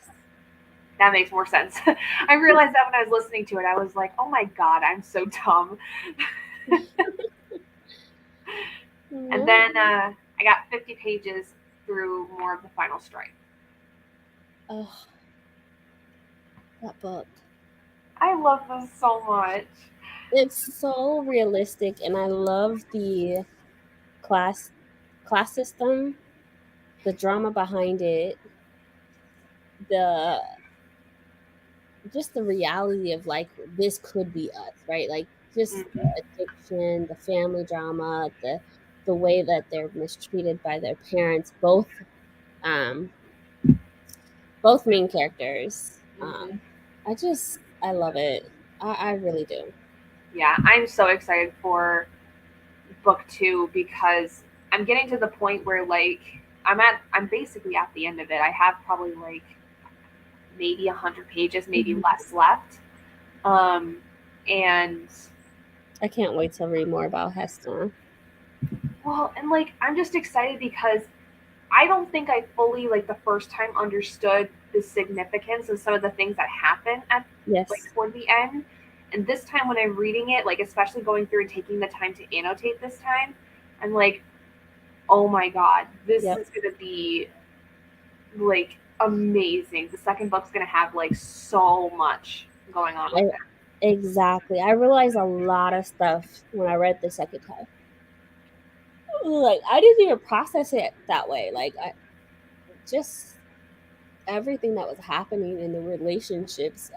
That makes more sense. I realized that when I was listening to it, I was like, oh my God, I'm so dumb. And then I got 50 pages through more of the final strike. Oh, that book. I love this so much. It's so realistic, and I love the class system, the drama behind it, the just the reality of like this could be us, right? Like just the addiction, the family drama, the way that they're mistreated by their parents, um both main characters. I love it. I really do. Yeah, I'm so excited for book 2 because I'm getting to the point where like I'm basically at the end of it. I have probably like maybe 100 pages, maybe less left. And I can't wait to read more about Hester. well, and like I'm just excited because I don't think I fully like the first time understood the significance of some of the things that happen at Yes. like toward the end. And this time when I'm reading it, like especially going through and taking the time to annotate this time, I'm like, oh my God, this Yep. is gonna be like amazing. The second book's gonna have like so much going on with it. Exactly. I realized a lot of stuff when I read the second time. Like I didn't even process it that way. Like I just everything that was happening in the relationships,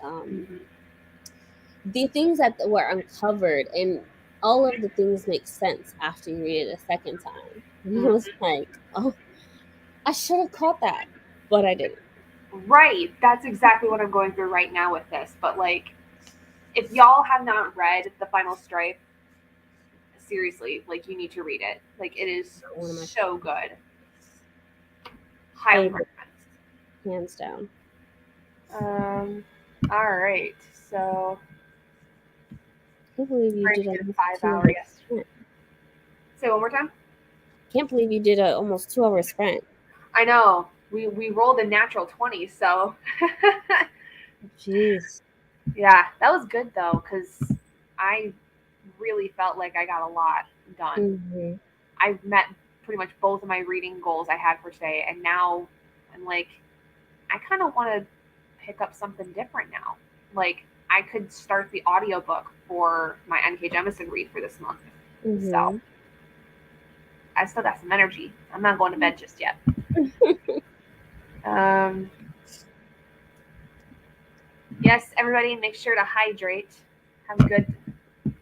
the things that were uncovered, and all of the things make sense after you read it a second time. And I was like, oh, I should have caught that, but I didn't. Right. That's exactly what I'm going through right now with this. But like if y'all have not read The Final Stripe, seriously, like you need to read it. Like it is One of my so good. Highly favorite, recommend. hands down. All right. So I can't believe you we're did into almost 5 hour 2 hour yes. sprint. Say one more time. Can't believe you did a almost 2 hour sprint. I know. We rolled a natural 20, so Jeez. yeah, that was good though, because I really felt like I got a lot done. Mm-hmm. I've met pretty much both of my reading goals I had for today, and now I'm like, I kind of want to pick up something different now. Like, I could start the audiobook for my N.K. Jemisin read for this month. Mm-hmm. So, I still got some energy. I'm not going to bed just yet. Yes, everybody, make sure to hydrate. Have a good,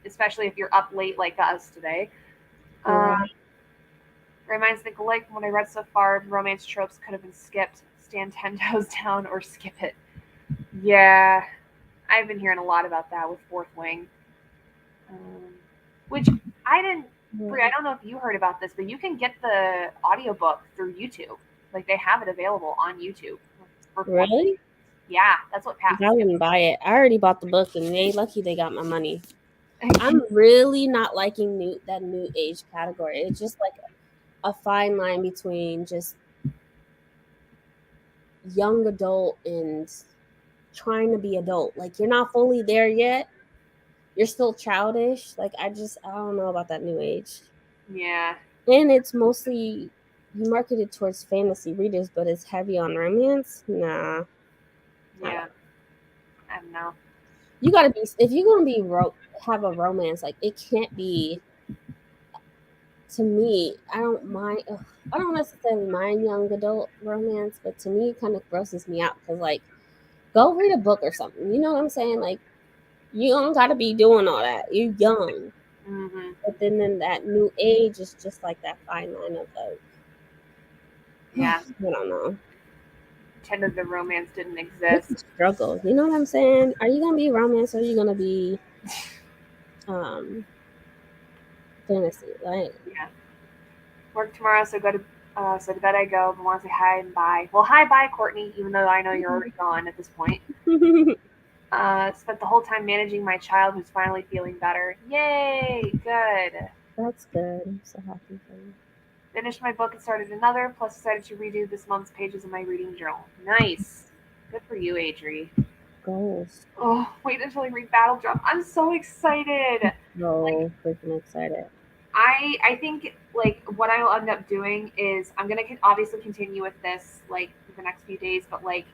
especially if you're up late like us today. Reminds me like when I read so far, romance tropes could have been skipped. Stand 10 toes down or skip it. Yeah, I've been hearing a lot about that with Fourth Wing. Which I didn't. Brie, I don't know if you heard about this, but you can get the audiobook through YouTube. Like they have it available on YouTube. Really? Yeah, that's what Pat. I wouldn't buy it. I already bought the book, and they lucky they got my money. I'm really not liking that new age category. It's just like a fine line between just young adult and trying to be adult. Like you're not fully there yet, you're still childish. Like I don't know about that new age. Yeah. And it's mostly you marketed towards fantasy readers, but it's heavy on romance. Nah, Yeah. I don't know. you gotta be if you're gonna be have a romance. Like it can't be. To me, I don't mind. I don't necessarily mind young adult romance, but to me, it kind of grosses me out because like go read a book or something. You know what I'm saying? Like you don't gotta be doing all that. You're young. Mm-hmm. But then in that new age is just like that fine line of like Yeah. I don't know. Pretend the romance didn't It's exist. a struggle. You know what I'm saying? Are you gonna be romance or are you gonna be um fantasy? Like Yeah. Work tomorrow, so so to bed I go, but want to say hi and bye. Well, hi, bye, Courtney, even though I know you're already gone at this point. Spent the whole time managing my child who's finally feeling better. Yay! Good. that's good. I'm so happy for you. Finished my book and started another, plus decided to redo this month's pages of my reading journal. Nice. Good for you, Adri. Goals. Oh, wait until I read Battle Drum. I'm so excited. Like, So freaking excited. I think like what I'll end up doing is I'm gonna obviously continue with this like the next few days, but like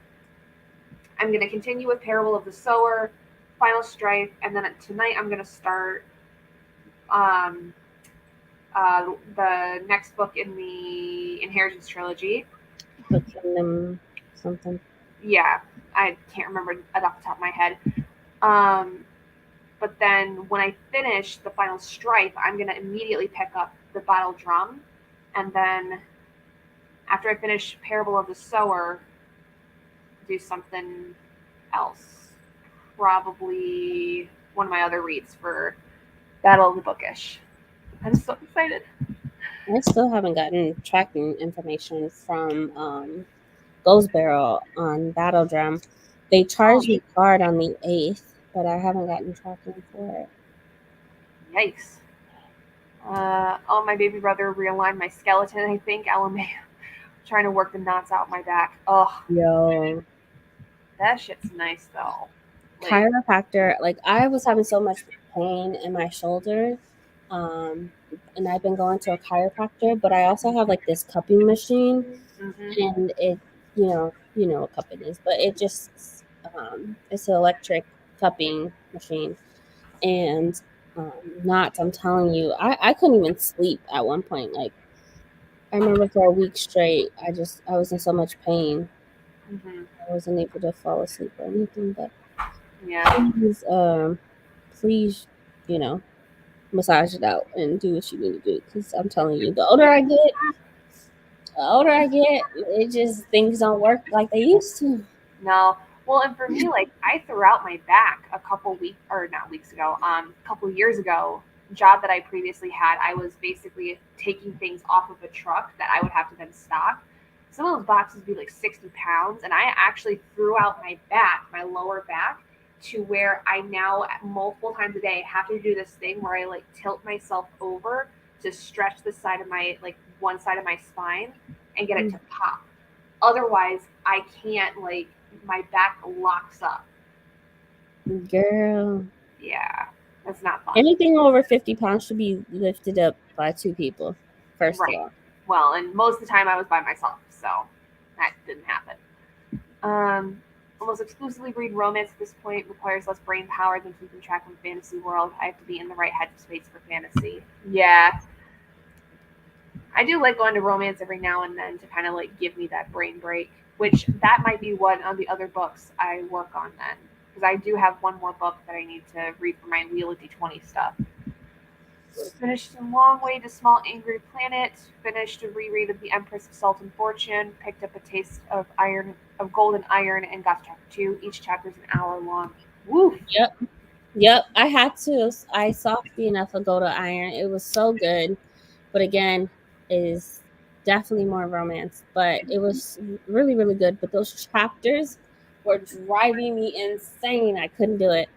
I'm gonna continue with Parable of the Sower, Final Strife, and then tonight I'm gonna start um, the next book in the Inheritance trilogy. The kingdom something. Yeah, I can't remember it off the top of my head. Um, but then when I finish the Final Strife, I'm gonna immediately pick up the Battle Drum, and then after I finish Parable of the Sower, do something else. Probably one of my other reads for Battle of the Bookish. I'm so excited. I still haven't gotten tracking information from Ghost Barrel on Battle Drum. They Oh, charged me card on the 8th, but I haven't gotten tracking for it. yikes. Oh, my baby brother realigned my skeleton, I think. LMA. Trying to work the knots out my back. Oh, Yo, that shit's nice, though. Like, chiropractor, like I was having so much pain in my shoulder. Um, and I've been going to a chiropractor, but I also have like this cupping machine mm-hmm. and it, you know what cupping is, but it just, it's an electric cupping machine and, knots. I'm telling you, I couldn't even sleep at one point. Like I remember for a week straight, I was in so much pain. Mm-hmm. I wasn't able to fall asleep or anything, but Yeah. please, please, you know, massage it out and do what you need to do. Because I'm telling you, the older I get, it just things don't work like they used to. No. Well, and for me, like, I threw out my back a couple weeks, or not weeks ago, a couple years ago. Job that I previously had, I was basically taking things off of a truck that I would have to then stock. Some of those boxes would be like 60 pounds, and I actually threw out my back, my lower back, to where I now multiple times a day have to do this thing where I like tilt myself over to stretch the side of my like one side of my spine and get it to pop. Otherwise, I can't like my back locks up. Girl, Yeah, that's not fun. anything over 50 pounds should be lifted up by two people, first of Right. all. Well, and most of the time I was by myself, so that didn't happen. Almost exclusively read romance at this point requires less brain power than keeping track of the fantasy world. I have to be in the right headspace for fantasy. Yeah, I do like going to romance every now and then to kind of like give me that brain break. Which that might be one of the other books I work on then, because I do have one more book that I need to read for my Wheel of D20 stuff. Finished A Long Way to Small Angry Planet. Finished a reread of The Empress of Salt and Fortune. Picked up a taste of Golden Iron, and got to chapter 2. Each chapter is an hour long. Woof. Yep. Yep. I had to. I soft enough to go to Iron. It was so good. But again, is definitely more romance. But it was really, really good. But those chapters were driving me insane. I couldn't do it.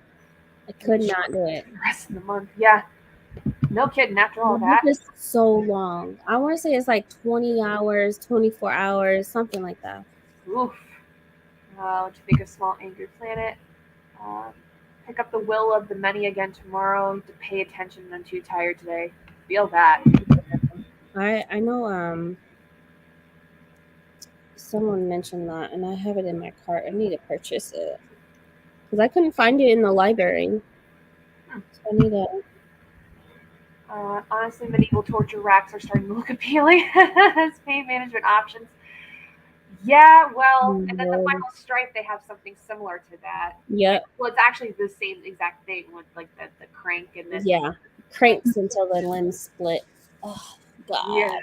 I could not do it. The rest of the month. Yeah. No kidding. After all Life that. is so long. I want to say it's like 20 hours, 24 hours, something like that. Oof. What you think of Small Angry Planet? Um, Pick up the will of the many again tomorrow. To pay attention. I'm too tired today. Feel that. I know someone mentioned that, and I have it in my cart. I need to purchase it because I couldn't find it in the library. So I need to. Honestly, medieval torture racks are starting to look appealing as pain management options. Yeah, well, and then the final strife, they have something similar to that. Yep. Well, it's actually the same exact thing with like the crank and then Yeah, cranks until the limbs split. Oh God. yeah.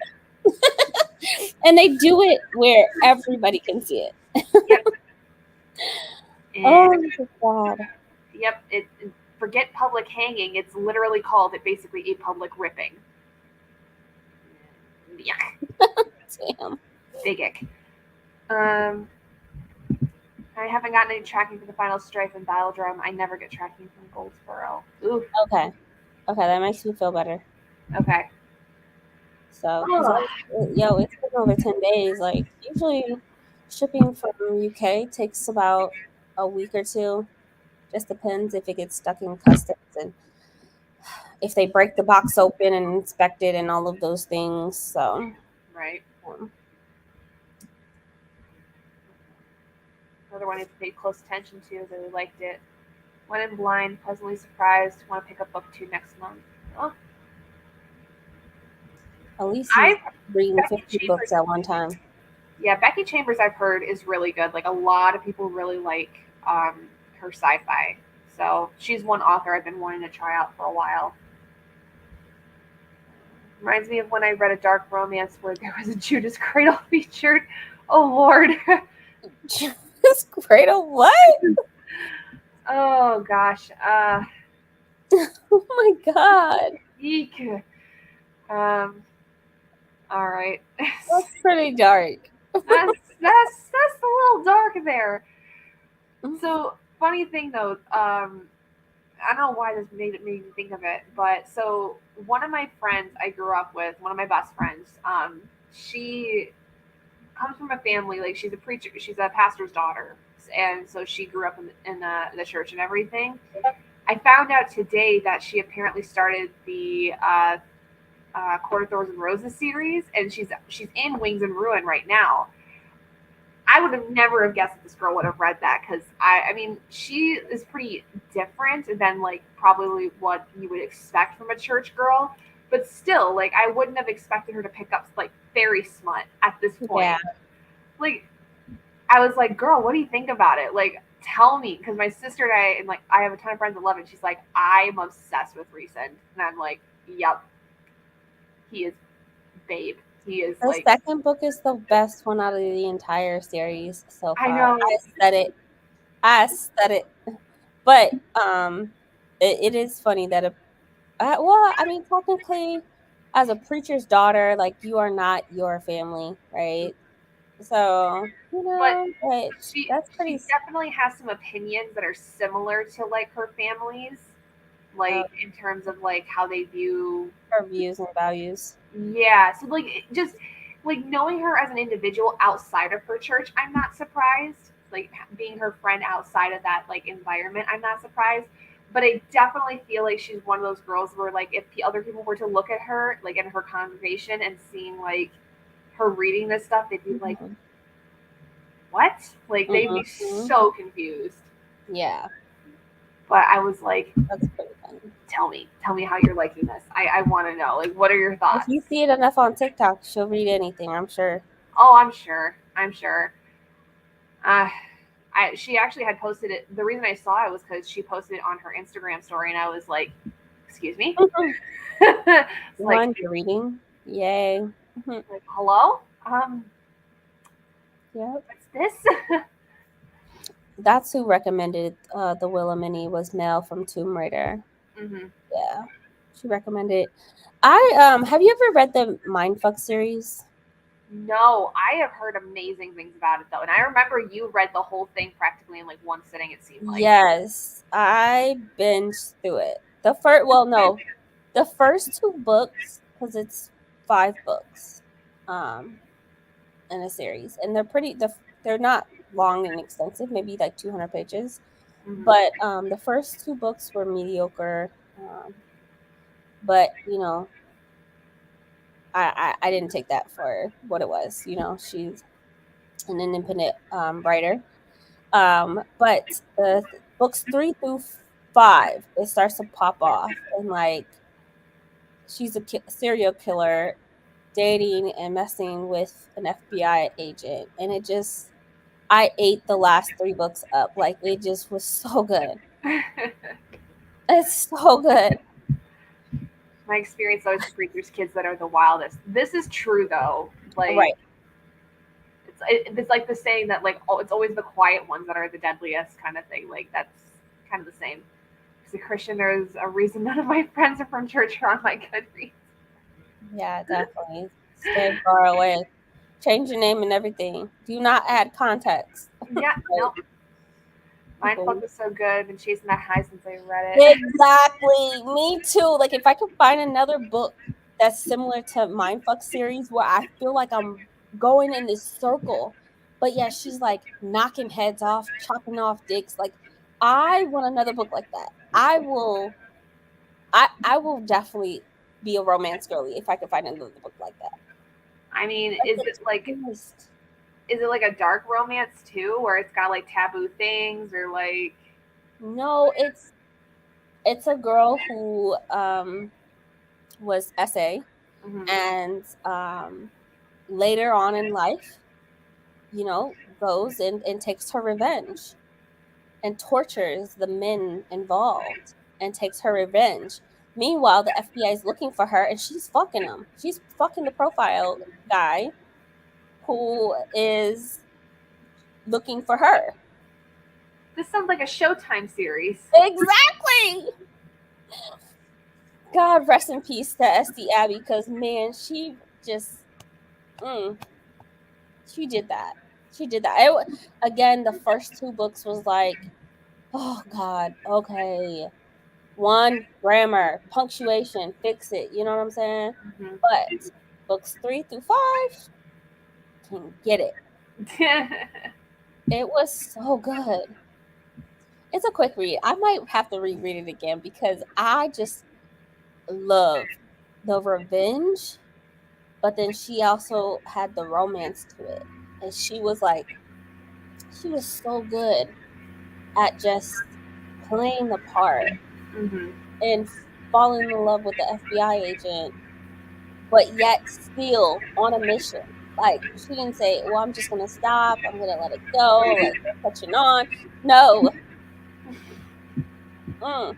And they do it where everybody can see it. Yep. Oh And God. yep, forget public hanging. It's literally called it basically a public ripping. Yeah. Damn. Big ick. I haven't gotten any tracking for the final strife and battle drum. I never get tracking from Goldsboro. Ooh. Okay. Okay, that makes me feel better. Okay. So, it's been over 10 days. Like, usually shipping from UK takes about a week or two. Just depends if it gets stuck in customs and if they break the box open and inspect it and all of those things. So, Right. um, Another one I paid close attention to. Really liked it. Went in blind, pleasantly surprised. Want to pick up book 2 next month. Oh, at least he's I reading Becky 50 Chambers. books at one time. Yeah, Becky Chambers I've heard is really good. Like a lot of people really like her sci-fi. So she's one author I've been wanting to try out for a while. Reminds me of when I read a dark romance where there was a Judas Cradle featured. Oh Lord. Judas Cradle, what? Oh gosh. Oh my God. Eek. All right. That's pretty dark. that's a little dark there. So funny thing though, I don't know why this made me think of it, but so one of my friends I grew up with, one of my best friends, she comes from a family like she's a preacher, she's a pastor's daughter, and so she grew up in the church and everything. I found out today that she apparently started the Court of Thorns and Roses series, and she's in Wings and Ruin right now. I would have never have guessed that this girl would have read that because I mean she is pretty different than like probably what you would expect from a church girl, but still like I wouldn't have expected her to pick up like fairy smut at this point. Yeah. Like I was like, girl, what do you think about it? Like tell me, because my sister and I and like I have a ton of friends that love it. She's like, I'm obsessed with Rhysand, and I'm like, yep, he is babe. He is The like second book is the best one out of the entire series so I far. know. I said it. But it is funny that well, I mean, technically, as a preacher's daughter, like you are not your family, right? So But she that's pretty. she definitely has some opinions that are similar to like her family's, like in terms of like how they view Her views and values. yeah. So like just like knowing her as an individual outside of her church, I'm not surprised. Like being her friend outside of that like environment, I'm not surprised. But I definitely feel like she's one of those girls where like if other people were to look at her like in her congregation and seeing like her reading this stuff, they'd be like, what? Like they'd be so confused. Yeah. But I was like, that's pretty funny. Tell me how you're liking this. I want to know. Like, what are your thoughts? If you see it enough on TikTok, she'll read anything, I'm sure. Oh, I'm sure. She actually had posted it. The reason I saw it was because she posted it on her Instagram story, and I was like, "Excuse me." Like you're reading? Yay! Like, hello? Yep. What's this? That's who recommended the Willamini was Mel from Tomb Raider. Mm-hmm. Yeah, she recommended it. I have you ever read the Mindfuck series? No, I have heard amazing things about it though, and I remember you read the whole thing practically in like one sitting. It seemed like. Yes, I binged through it. The first 2 books, because it's 5 books, in a series, and they're not long and extensive, maybe like 200 pages. But the first two books were mediocre. But I didn't take that for what it was. She's an independent writer. But books 3 through 5, it starts to pop off, and like she's a serial killer dating and messing with an FBI agent, and I ate the last 3 books up. Like it just was so good. It's so good. My experience always agrees there's kids that are the wildest. This is true though. Like Right. it's like the saying that like it's always the quiet ones that are the deadliest kind of thing. Like that's kind of the same. As a Christian, there's a reason none of my friends are from church or on my Goodreads. Yeah, definitely. Stay far away. Change your name and everything. Do not add context. Yeah, no. People- Mindfuck was so good. I've been chasing that high since I read it. Exactly. Me too. Like if I could find another book that's similar to Mindfuck series where I feel like I'm going in this circle. But yeah, she's like knocking heads off, chopping off dicks. Like I want another book like that. I will definitely be a romance girly if I could find another book like that. I mean, is it like a dark romance too, where it's got like taboo things or like? No, it's a girl who was SA, and later on in life, goes and takes her revenge and tortures the men involved and takes her revenge. Meanwhile, the FBI is looking for her and she's fucking him. She's fucking the profile guy who is looking for her. This sounds like a Showtime series. Exactly. God rest in peace to SD Abby, because man, she just she did that. She did that. Again, the first 2 books was like, oh God, okay. 1, grammar, punctuation, fix it. You know what I'm saying? But books 3 through 5 can get it. It was so good. It's a quick read. I might have to reread it again because I just love the revenge, but then she also had the romance to it. And she was so good at just playing the part and falling in love with the FBI agent, but yet still on a mission. Like she didn't say, well, I'm just going to stop. I'm going to let it go. Like they're catching on. No. All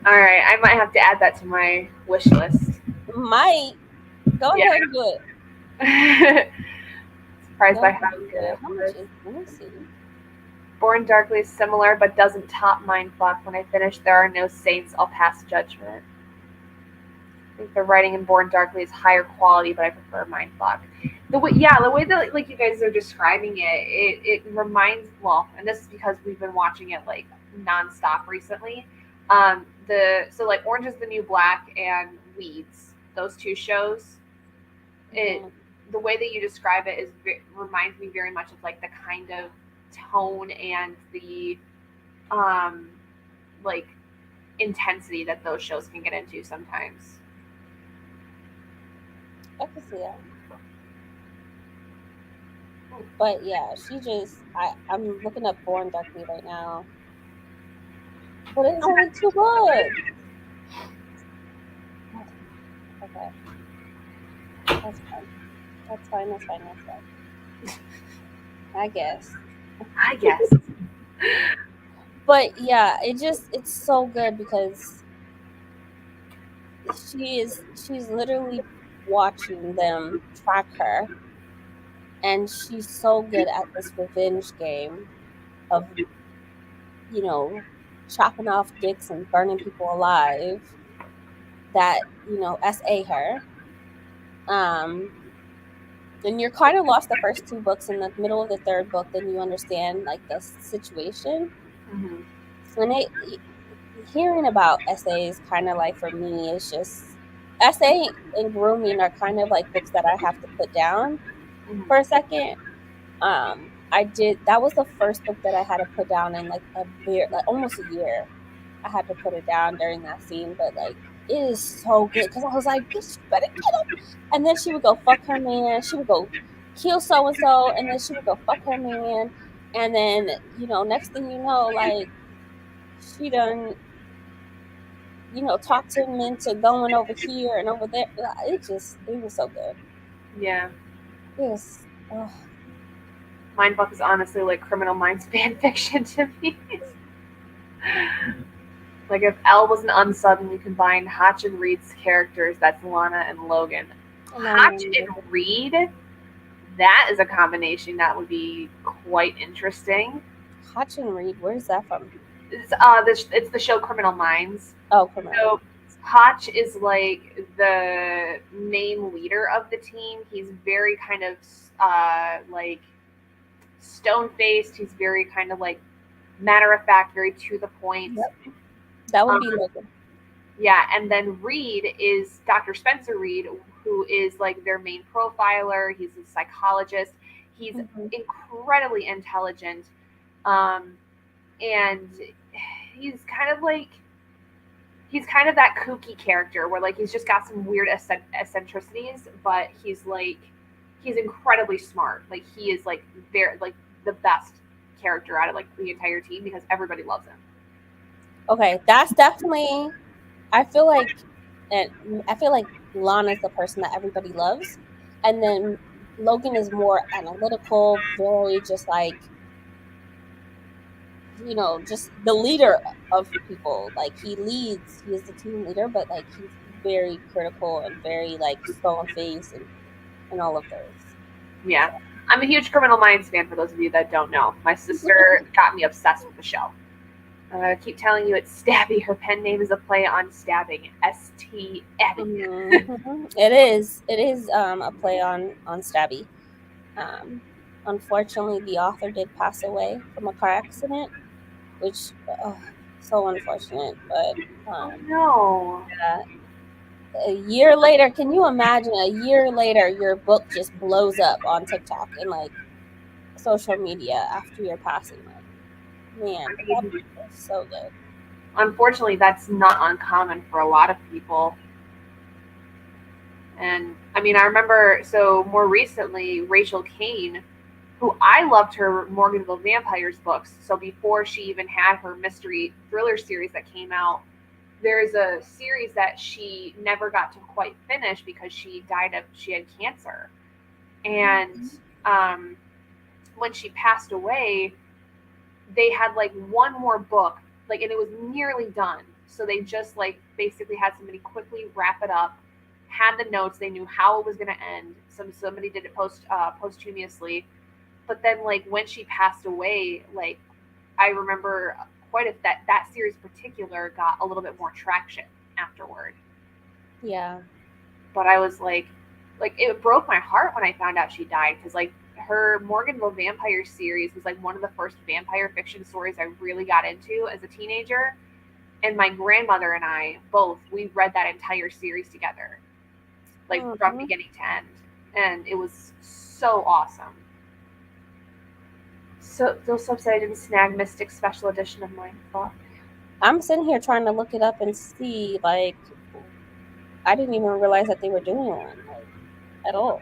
right, I might have to add that to my wish list. Might. Go ahead and do it. Surprised by how good it was. Let me see. Born Darkly is similar, but doesn't top Mindfuck. When I finish There Are No Saints, I'll pass judgment. I think the writing in Born Darkly is higher quality, but I prefer Mindfuck. The way that like you guys are describing it reminds, well, and this is because we've been watching it like nonstop recently. So like Orange is the New Black and Weeds, those 2 shows. The way that you describe it reminds me very much of like the kind of tone and the like intensity that those shows can get into sometimes. I can see that. But yeah, I'm looking up Born Darkly right now. But it's only 2 books. Okay. That's fine. I guess. But yeah, it's so good because she's literally watching them track her, and she's so good at this revenge game of chopping off dicks and burning people alive that SA her. And you're kind of lost the first 2 books. In the middle of the 3rd book, then you understand like the situation. And hearing about SAs kind of like, for me, it's just SA and grooming are kind of like books that I have to put down for a second. I That was the first book that I had to put down in like almost a year. I had to put it down during that scene, but like it is so good because I was like, bitch, you better get him. And then she would go fuck her man. She would go kill so and so, and then she would go fuck her man. And then, next thing you know, like she done, talked him into going over here and over there. It was so good. Yeah. It was, oh, Mindfuck is honestly like Criminal Minds fan fiction to me. Like if Elle was an unsub and you combine Hotch and Reed's characters, that's Lana and Logan. Hotch and Reed, that is a combination that would be quite interesting. Hotch and Reed, where's that from? It's the show Criminal Minds. Oh, Criminal. So Hotch is like the main leader of the team. He's very kind of like stone-faced. He's very kind of like matter of fact, very to the point. Yep. That would be Logan. Yeah, and then Reed is Dr. Spencer Reed, who is like their main profiler. He's a psychologist. He's incredibly intelligent, and he's kind of that kooky character where like he's just got some weird eccentricities, but he's incredibly smart. Like he is like very like the best character out of like the entire team because everybody loves him. Okay, that's definitely. I feel like Lana's the person that everybody loves, and then Logan is more analytical, very just like, just the leader of people. Like he leads, he is the team leader, but like he's very critical and very like stone face and all of those. Yeah, I'm a huge Criminal Minds fan. For those of you that don't know, my sister got me obsessed with the show. I keep telling you it's Stabby. Her pen name is a play on stabbing. Stabby. It is a play on Stabby. Unfortunately, the author did pass away from a car accident, which so unfortunate. But no. A year later, can you imagine? A year later, your book just blows up on TikTok and like social media after your passing. Like, man, that book was so good. Unfortunately, that's not uncommon for a lot of people. And I mean, I remember, so more recently, Rachel Kane, who I loved her Morganville Vampires books. So before she even had her mystery thriller series that came out, there's a series that she never got to quite finish because she had cancer. And when she passed away, they had like one more book, like, and it was nearly done. So they just like basically had somebody quickly wrap it up, had the notes, they knew how it was going to end. Somebody did it posthumously. But then like when she passed away, like I remember that series in particular got a little bit more traction afterward. Yeah. But I was like it broke my heart when I found out she died, because like her Morganville Vampire series was like one of the first vampire fiction stories I really got into as a teenager. And my grandmother and I we read that entire series together, like from beginning to end. And it was so awesome. So those subs I didn't snag Mystic Special Edition of Mindfuck. I'm sitting here trying to look it up and see, like, I didn't even realize that they were doing one, like, at all.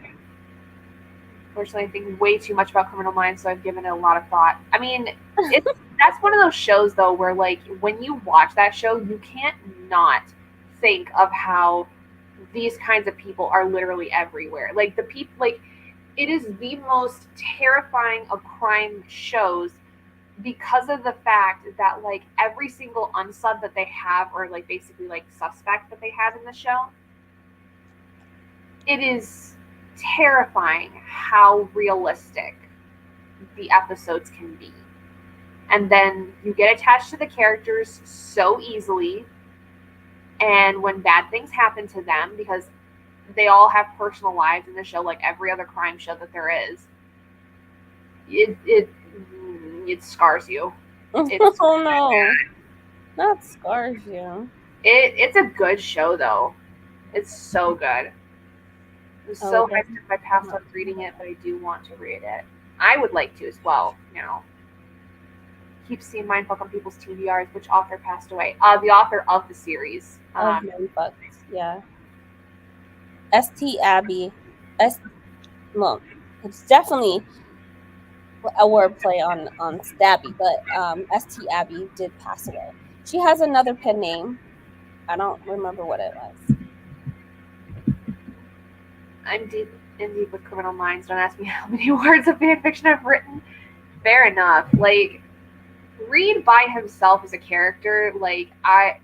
Unfortunately, I think way too much about Criminal Minds, so I've given it a lot of thought. I mean, that's one of those shows, though, where, like, when you watch that show, you can't not think of how these kinds of people are literally everywhere. Like, the people, like, it is the most terrifying of crime shows because of the fact that, like, every single unsub that they have, or, like, basically, like, suspect that they have in the show, it is terrifying how realistic the episodes can be. And then you get attached to the characters so easily, and when bad things happen to them, because they all have personal lives in the show, like every other crime show that there is, it scars you. Oh no, not scars you. It's a good show, though. It's so good. I'm so hyped if I passed up reading it, but I do want to read it. I would like to as well. Keep seeing mindfuck on people's TBRs. Which author passed away? The author of the series. Of Mindfucks, yeah. St. Abby. Well, it's definitely a wordplay on Stabby, but St. Abby did pass away. She has another pen name. I don't remember what it was. I'm deep with Criminal Minds. Don't ask me how many words of fan fiction I've written. Fair enough. Like, Reed by himself as a character, like,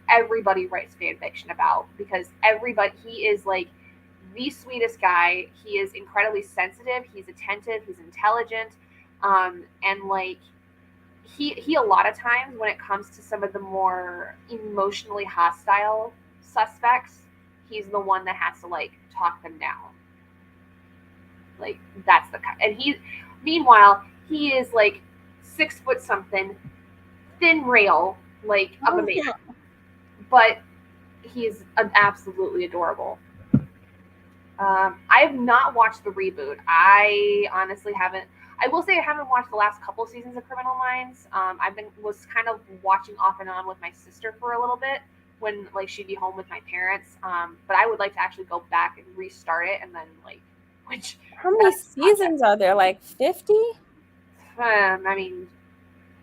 everybody writes fan fiction about, because he is like the sweetest guy. He is incredibly sensitive. He's attentive. He's intelligent, and like he a lot of times when it comes to some of the more emotionally hostile suspects, he's the one that has to like talk them down. Like, that's the kind. And meanwhile, he is like 6 foot something, thin rail, like, of a man. But he's absolutely adorable. I have not watched the reboot. I honestly haven't. I will say I haven't watched the last couple seasons of Criminal Minds. Was kind of watching off and on with my sister for a little bit when like she'd be home with my parents. But I would like to actually go back and restart it, and then like how many seasons are there? Like 50? I mean,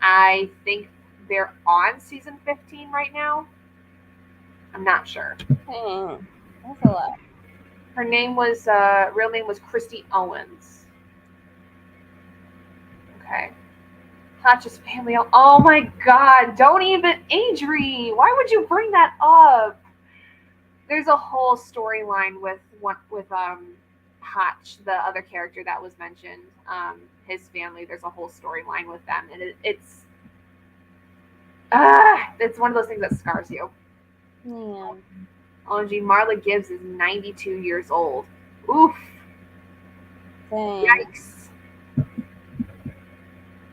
I think they're on season 15 right now. I'm not sure. That's a lot. Her real name was Christy Owens. Okay. Hotch's family. Oh my god, don't even, Adri, why would you bring that up? There's a whole storyline with Hotch, the other character that was mentioned. His family, there's a whole storyline with them, and it's one of those things that scars you. Yeah. OMG, Marla Gibbs is 92 years old. Oof. Dang. Yikes.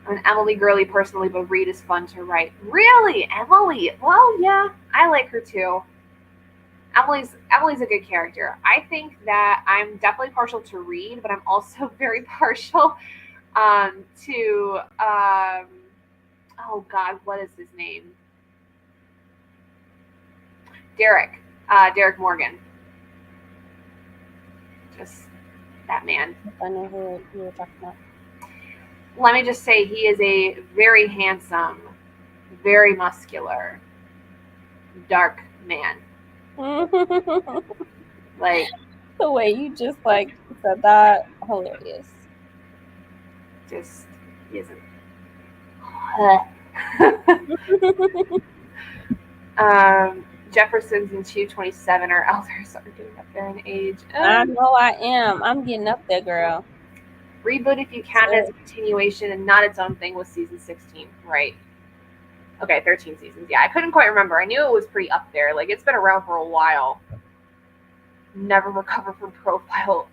I'm an Emily girly personally, but Reed is fun to write. Really? Emily? Well, yeah, I like her too. Emily's a good character. I think that I'm definitely partial to Reed, but I'm also very partial to oh god, what is his name? Derek Morgan. Just that man. I know who you were talking about. Let me just say, he is a very handsome, very muscular, dark man. Like, the way you just like said that, hilarious. Just isn't. Jeffersons and 227 are elders, are getting up there in age. I know I am. I'm getting up there, girl. Reboot if you count as a continuation and not its own thing was season 16, right? Okay, 13 seasons. Yeah, I couldn't quite remember. I knew it was pretty up there. Like, it's been around for a while. Never recover from profile.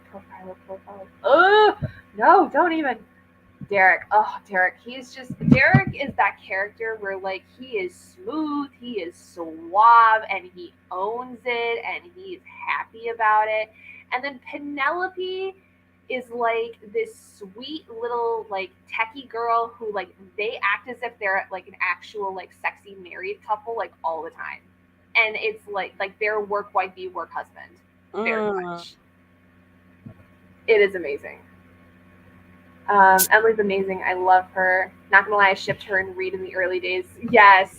No, don't even. Derek. Oh, Derek. Derek is that character where, like, he is smooth, he is suave, and he owns it, and he is happy about it. And then Penelope is, like, this sweet little, like, techie girl who, like, they act as if they're, like, an actual, like, sexy married couple, like, all the time. And it's, like their work wife be work husband. Very much. It is amazing. Emily's amazing. I love her. Not gonna lie, I shipped her and Reed in the early days. Yes.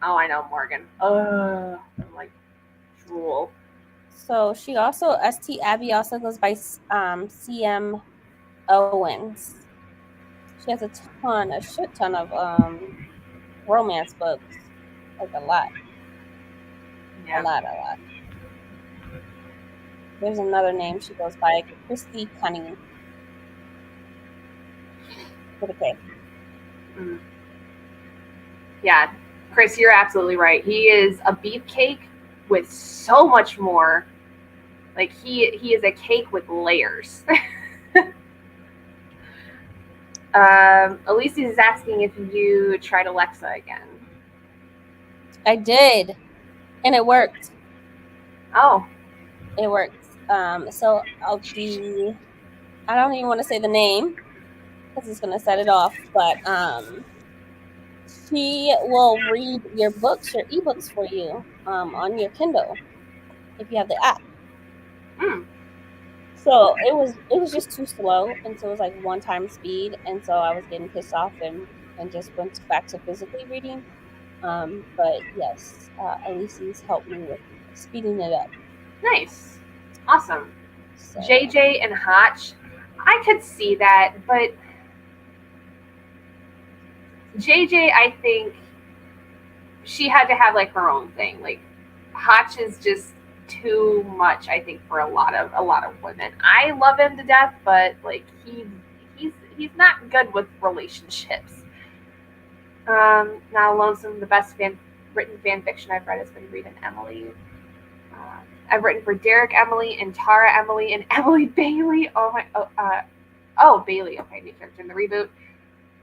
Oh, I know, Morgan. I'm like, drool. So she also, St. Abby also goes by CM Owens. She has a shit ton of romance books. Like a lot. Yeah. A lot. There's another name she goes by, Christy Cunning. With a K. Yeah, Chris, you're absolutely right. He is a beefcake with so much more. Like, he is a cake with layers. Elise is asking if you tried Alexa again. I did, and it worked. Oh. It worked. So I'll be I don't even want to say the name because it's gonna set it off, but she will read your books, your ebooks for you on your Kindle if you have the app. Mm, So okay. it was just too slow, and so it was like one time speed, and so I was getting pissed off and just went back to physically reading. But yes, Elise's helped me with speeding it up. Nice. Awesome. So JJ and Hotch, I could see that, but JJ, I think she had to have like her own thing. Like Hotch is just too much, I think, for a lot of women. I love him to death, but like he's not good with relationships. Now Lonesome, the best written fan fiction I've read has been Reed and Emily. I've written for Derek Emily and Tara Emily and Emily Bailey. Bailey. Okay, new character in the reboot.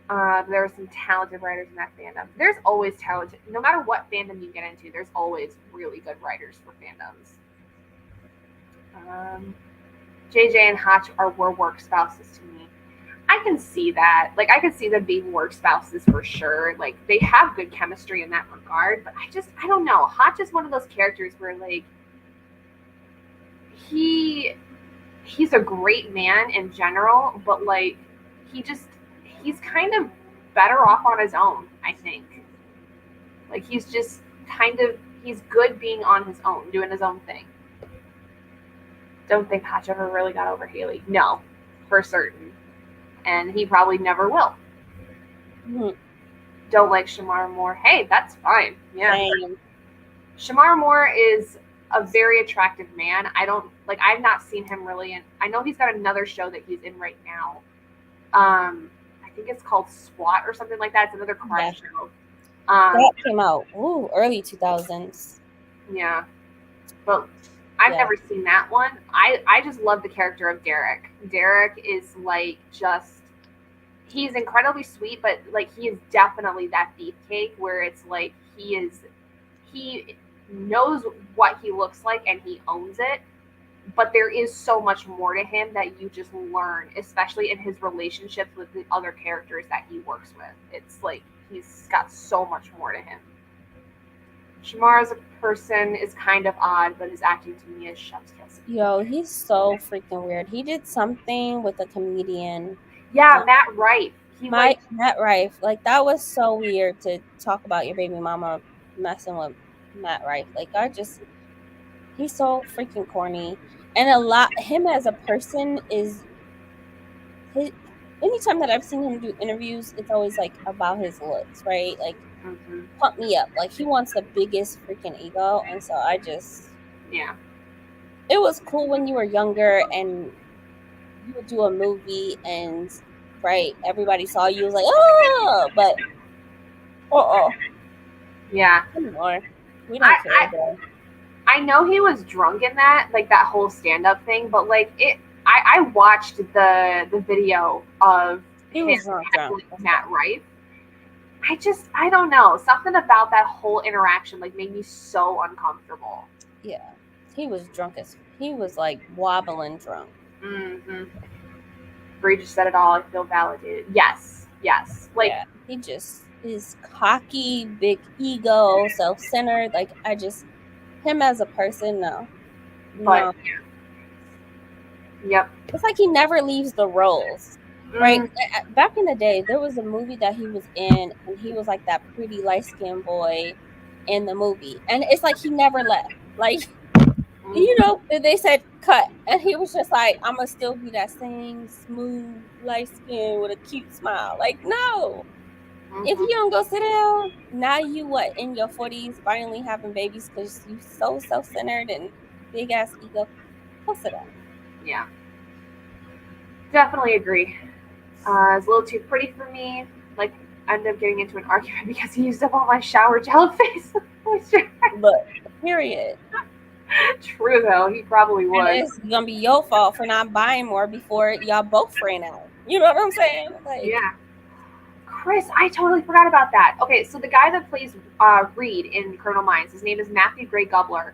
There are some talented writers in that fandom. There's always talented, no matter what fandom you get into. There's always really good writers for fandoms. JJ and Hotch were work spouses to me. I can see that. Like, I can see them being work spouses for sure. Like, they have good chemistry in that regard. But I don't know. Hotch is one of those characters where, like, he's a great man in general, but, like, he's kind of better off on his own, I think. Like, he's good being on his own, doing his own thing. Don't think Hotch ever really got over Haley. No, for certain. And he probably never will. mm-hmm. Don't like Shamar Moore. Hey, that's fine. Yeah. Same. Shamar Moore is a very attractive man. I've not seen him really in, I know he's got another show that he's in right now. I think it's called SWAT or something like that. It's another crime show. That came out early 2000s. Yeah. But I've never seen that one. I just love the character of Derek. Derek is like he's incredibly sweet, but like he is definitely that beefcake where it's like he knows what he looks like and he owns it. But there is so much more to him that you just learn, especially in his relationships with the other characters that he works with. It's like he's got so much more to him. Shamar as a person is kind of odd, but his acting to me is chef's kiss. Yo, he's so freaking weird. He did something with a comedian. Yeah, Matt Rife. Matt Rife. Like, that was so weird to talk about your baby mama messing with Matt Rife. Like, he's so freaking corny. And him as a person anytime that I've seen him do interviews, it's always like about his looks, right? Like, pump me up. Like, he wants the biggest freaking ego. And so yeah. It was cool when you were younger and you would do a movie and, right, everybody saw you, was like, oh, but, yeah. Anymore. We don't care, though. I know he was drunk in that, like that whole stand-up thing, but like I watched the video of he was drunk. Matt Rife. I don't know. Something about that whole interaction like made me so uncomfortable. Yeah. He was he was like wobbling drunk. Mm-hmm. Bree just said it all. I feel validated. Yes. Like, yeah, he just is cocky, big ego, self-centered. Like, him as a person, no. But, yeah. Yep. It's like he never leaves the roles. Right? Back in the day, there was a movie that he was in, and he was like that pretty light-skinned boy in the movie. And it's like he never left. Like, they said cut, and he was just like, I'm gonna still be that same smooth, light skin with a cute smile. Like, no. If you don't go sit down, now you in your 40s finally having babies because you so self-centered and big ass ego. Go sit down. Yeah. Definitely agree. It's a little too pretty for me. Like, I ended up getting into an argument because he used up all my shower gel face moisture. But period. True though, he probably would. And it's gonna be your fault for not buying more before y'all both ran out. You know what I'm saying? Like, yeah. Chris, I totally forgot about that. Okay, so the guy that plays Reed in Criminal Minds, his name is Matthew Gray Gubler.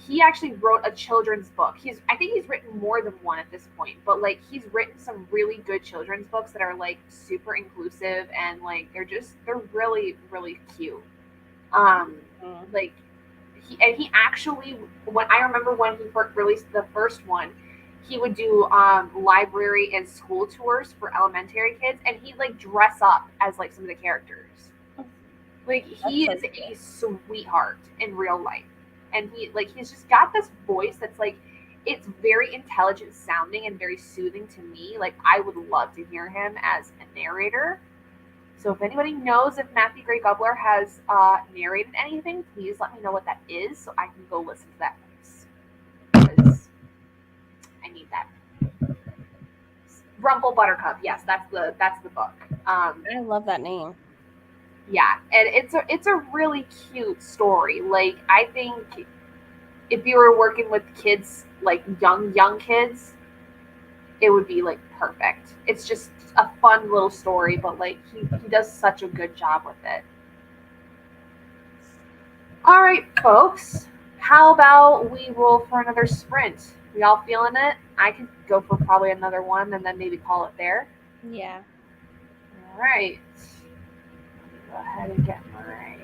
He actually wrote a children's book. I think he's written more than one at this point, but like he's written some really good children's books that are like super inclusive and like they're really really cute. Like he actually, when I remember when he released the first one, he would do library and school tours for elementary kids, and he'd like dress up as like some of the characters. Like he is a sweetheart in real life, and he's just got this voice that's like, it's very intelligent sounding and very soothing to me. Like I would love to hear him as a narrator. So if anybody knows if Matthew Gray Gubler has narrated anything, please let me know what that is so I can go listen to that voice. Because I need that. Rumple Buttercup, yes, that's the book. I love that name. Yeah, and it's a really cute story. Like I think if you were working with kids, like young kids, it would be like perfect. It's just a fun little story, but like he does such a good job with it. All right, folks, how about we roll for another sprint? We all feeling it? I could go for probably another one and then maybe call it there. Yeah. All right. Go ahead and get my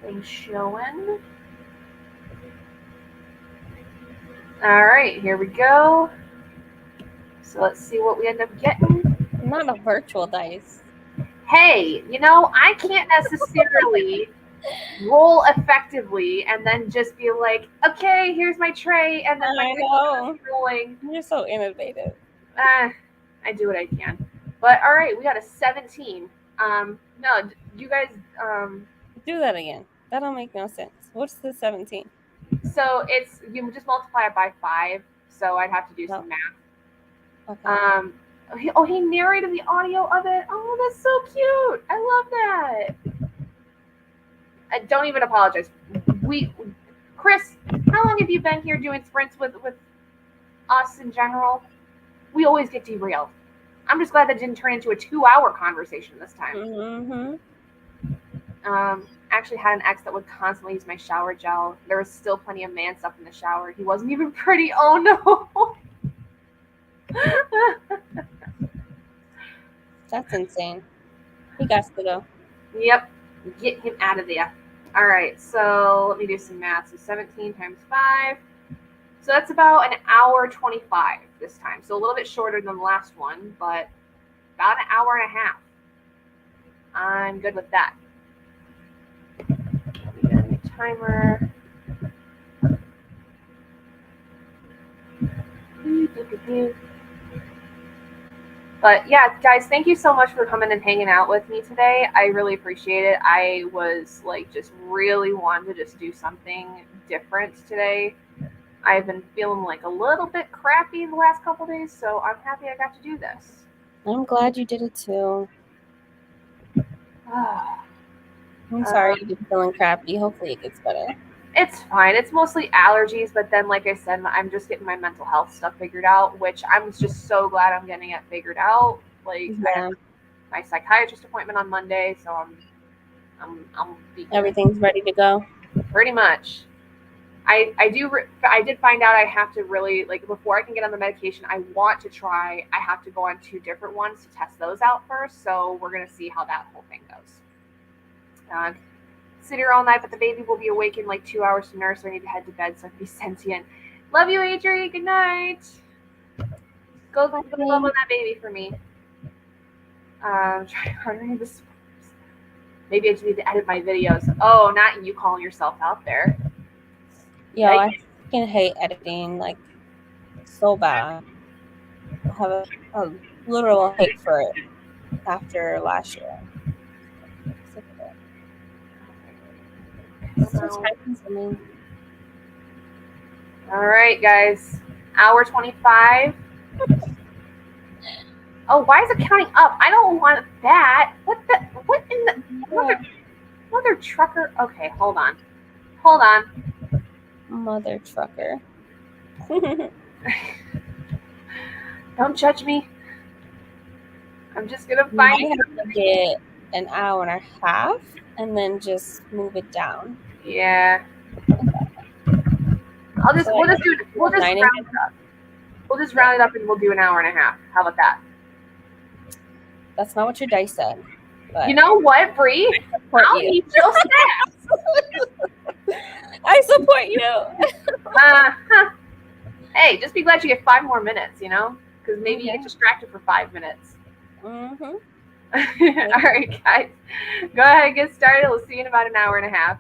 thing showing. All right, here we go. So let's see what we end up getting. Not a virtual dice. Hey, I can't necessarily roll effectively and then just be like, okay, here's my tray, and then rolling. You're so innovative. I do what I can. But all right, we got a 17. No, you guys do that again. That don't make no sense. What's the 17? So you just multiply it by 5. So I'd have to do some math. Okay. He narrated the audio of it. Oh, that's so cute. I love that. Don't even apologize. Chris, how long have you been here doing sprints with us in general? We always get derailed. I'm just glad that didn't turn into a 2-hour conversation this time. Actually had an ex that would constantly use my shower gel. There was still plenty of man stuff in the shower. He wasn't even pretty. Oh no. That's insane. He got to go. Yep. Get him out of there. All right. So let me do some math. So 17 times 5. So that's about an hour 25 this time. So a little bit shorter than the last one, but about an hour and a half. I'm good with that. Let me get a timer. But yeah, guys, thank you so much for coming and hanging out with me today. I really appreciate it. I was like just really wanting to just do something different today. I've been feeling like a little bit crappy the last couple days, so I'm happy I got to do this. I'm glad you did it too. I'm sorry you're feeling crappy. Hopefully it gets better. It's fine. It's mostly allergies, but then, like I said, I'm just getting my mental health stuff figured out, which I'm just so glad I'm getting it figured out. Like, I have my psychiatrist appointment on Monday, so I'll be everything's ready to go. Pretty much. I did find out I have to really, like, before I can get on the medication, I have to go on 2 different ones to test those out first. So we're gonna see how that whole thing goes. Sit here all night, but the baby will be awake in like 2 hours to nurse, so I need to head to bed so I can be sentient. Love you, Adri. Good night. Go love on that baby for me. Maybe I just need to edit my videos. Oh, not you calling yourself out there. Yeah, I fucking hate editing, like, so bad. I have a literal hate for it after last year. All right, guys. Hour 25. Oh, why is it counting up? I don't want that. What in the mother trucker? Okay, hold on. Mother trucker. Don't judge me. I'm just gonna find. You have to get an hour and a half, and then just move it down. Yeah. We'll just 9 round it up. We'll just round it up and we'll do an hour and a half. How about that? That's not what your dice said. But You know what, Bree? I'll you. eat your snacks. I support you. Hey, just be glad you get 5 more minutes, you know? Because maybe you Okay. get distracted for 5 minutes. Mm-hmm. All right, guys. Go ahead and get started. We'll see you in about an hour and a half.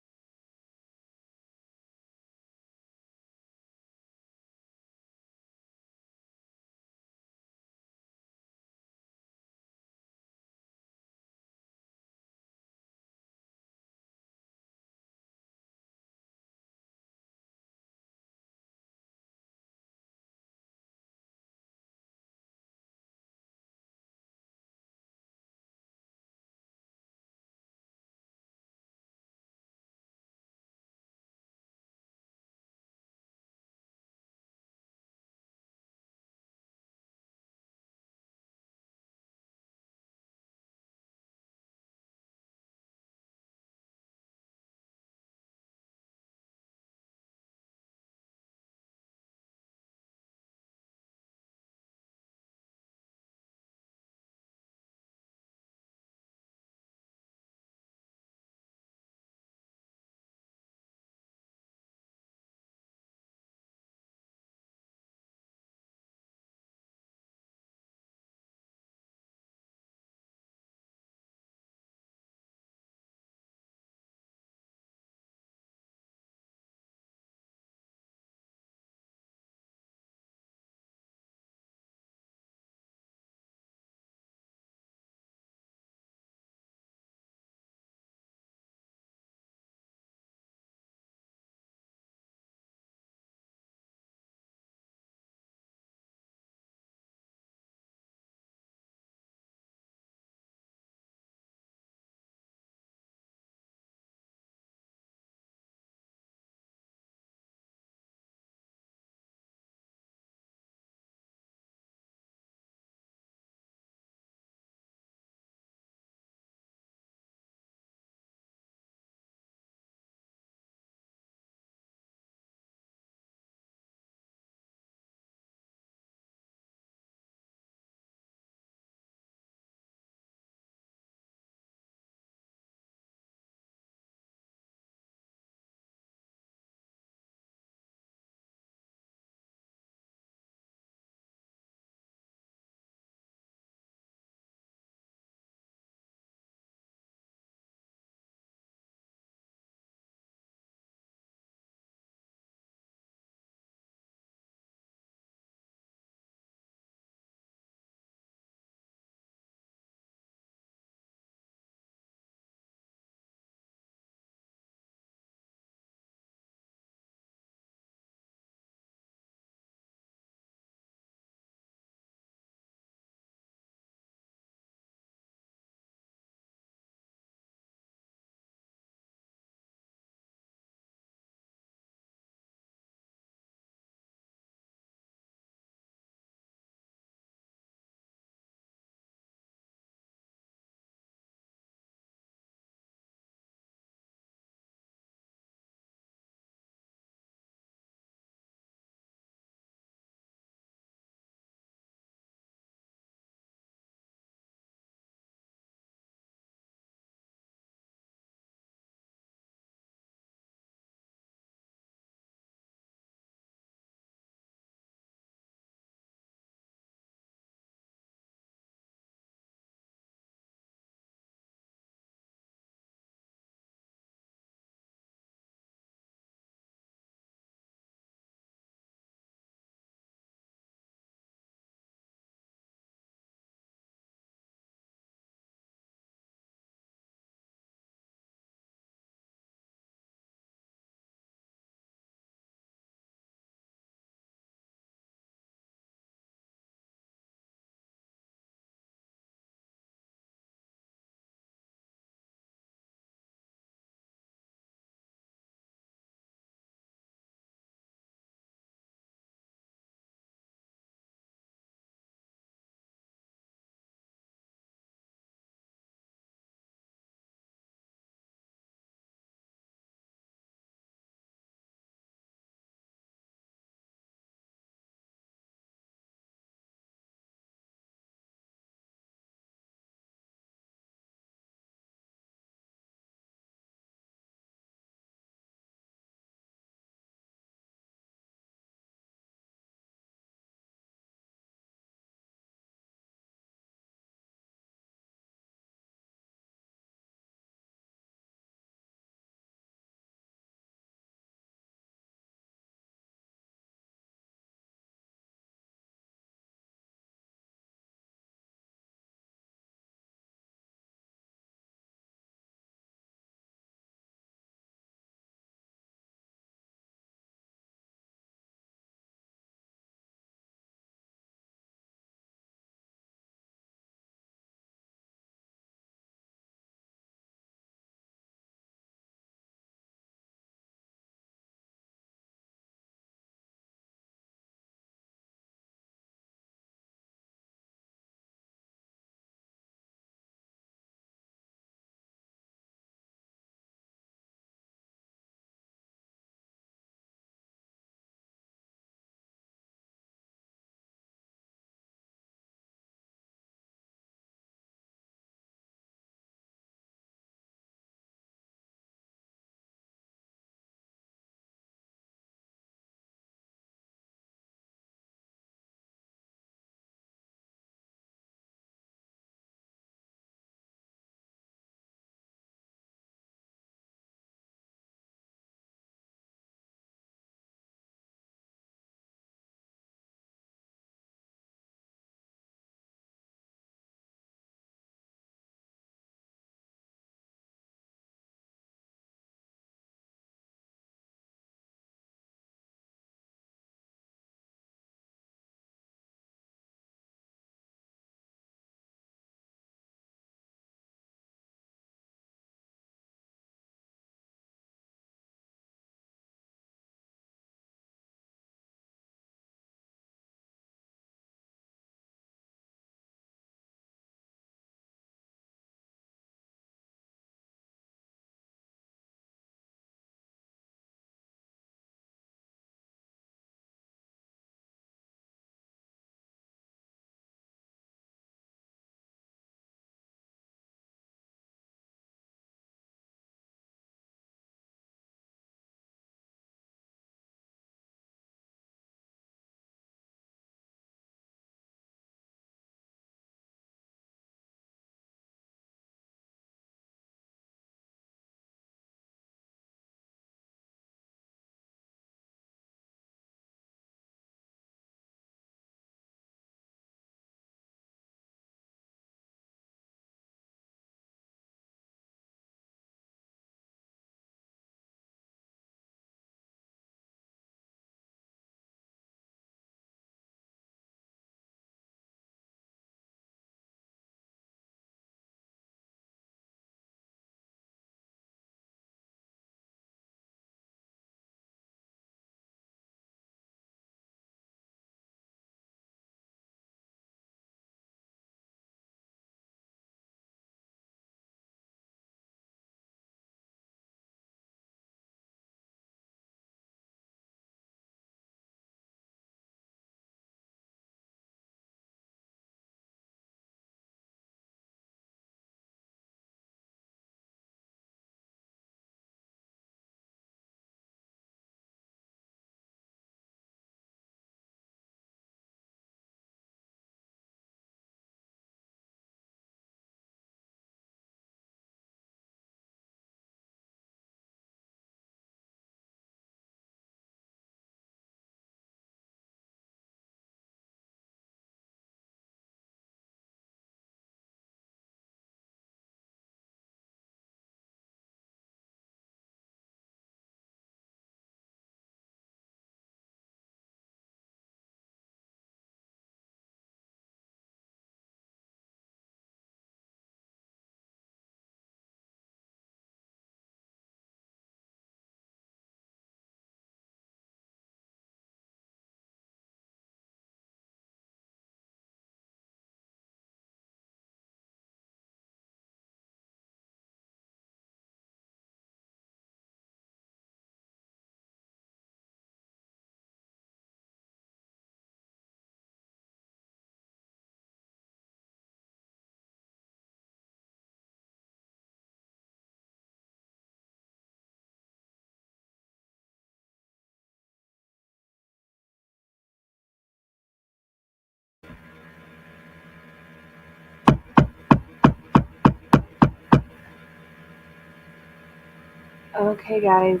Okay, guys.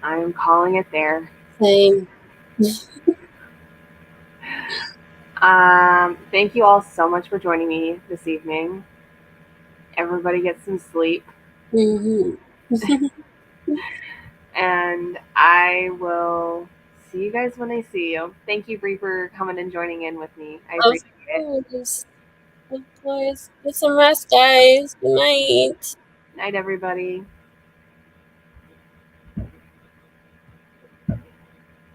I'm calling it there. Same. Thank you all so much for joining me this evening. Everybody get some sleep. Mm-hmm. And I will see you guys when I see you. Thank you, Bree, for coming and joining in with me. I Of appreciate it. course. Of course. Get some rest, guys. Good night. Night, everybody.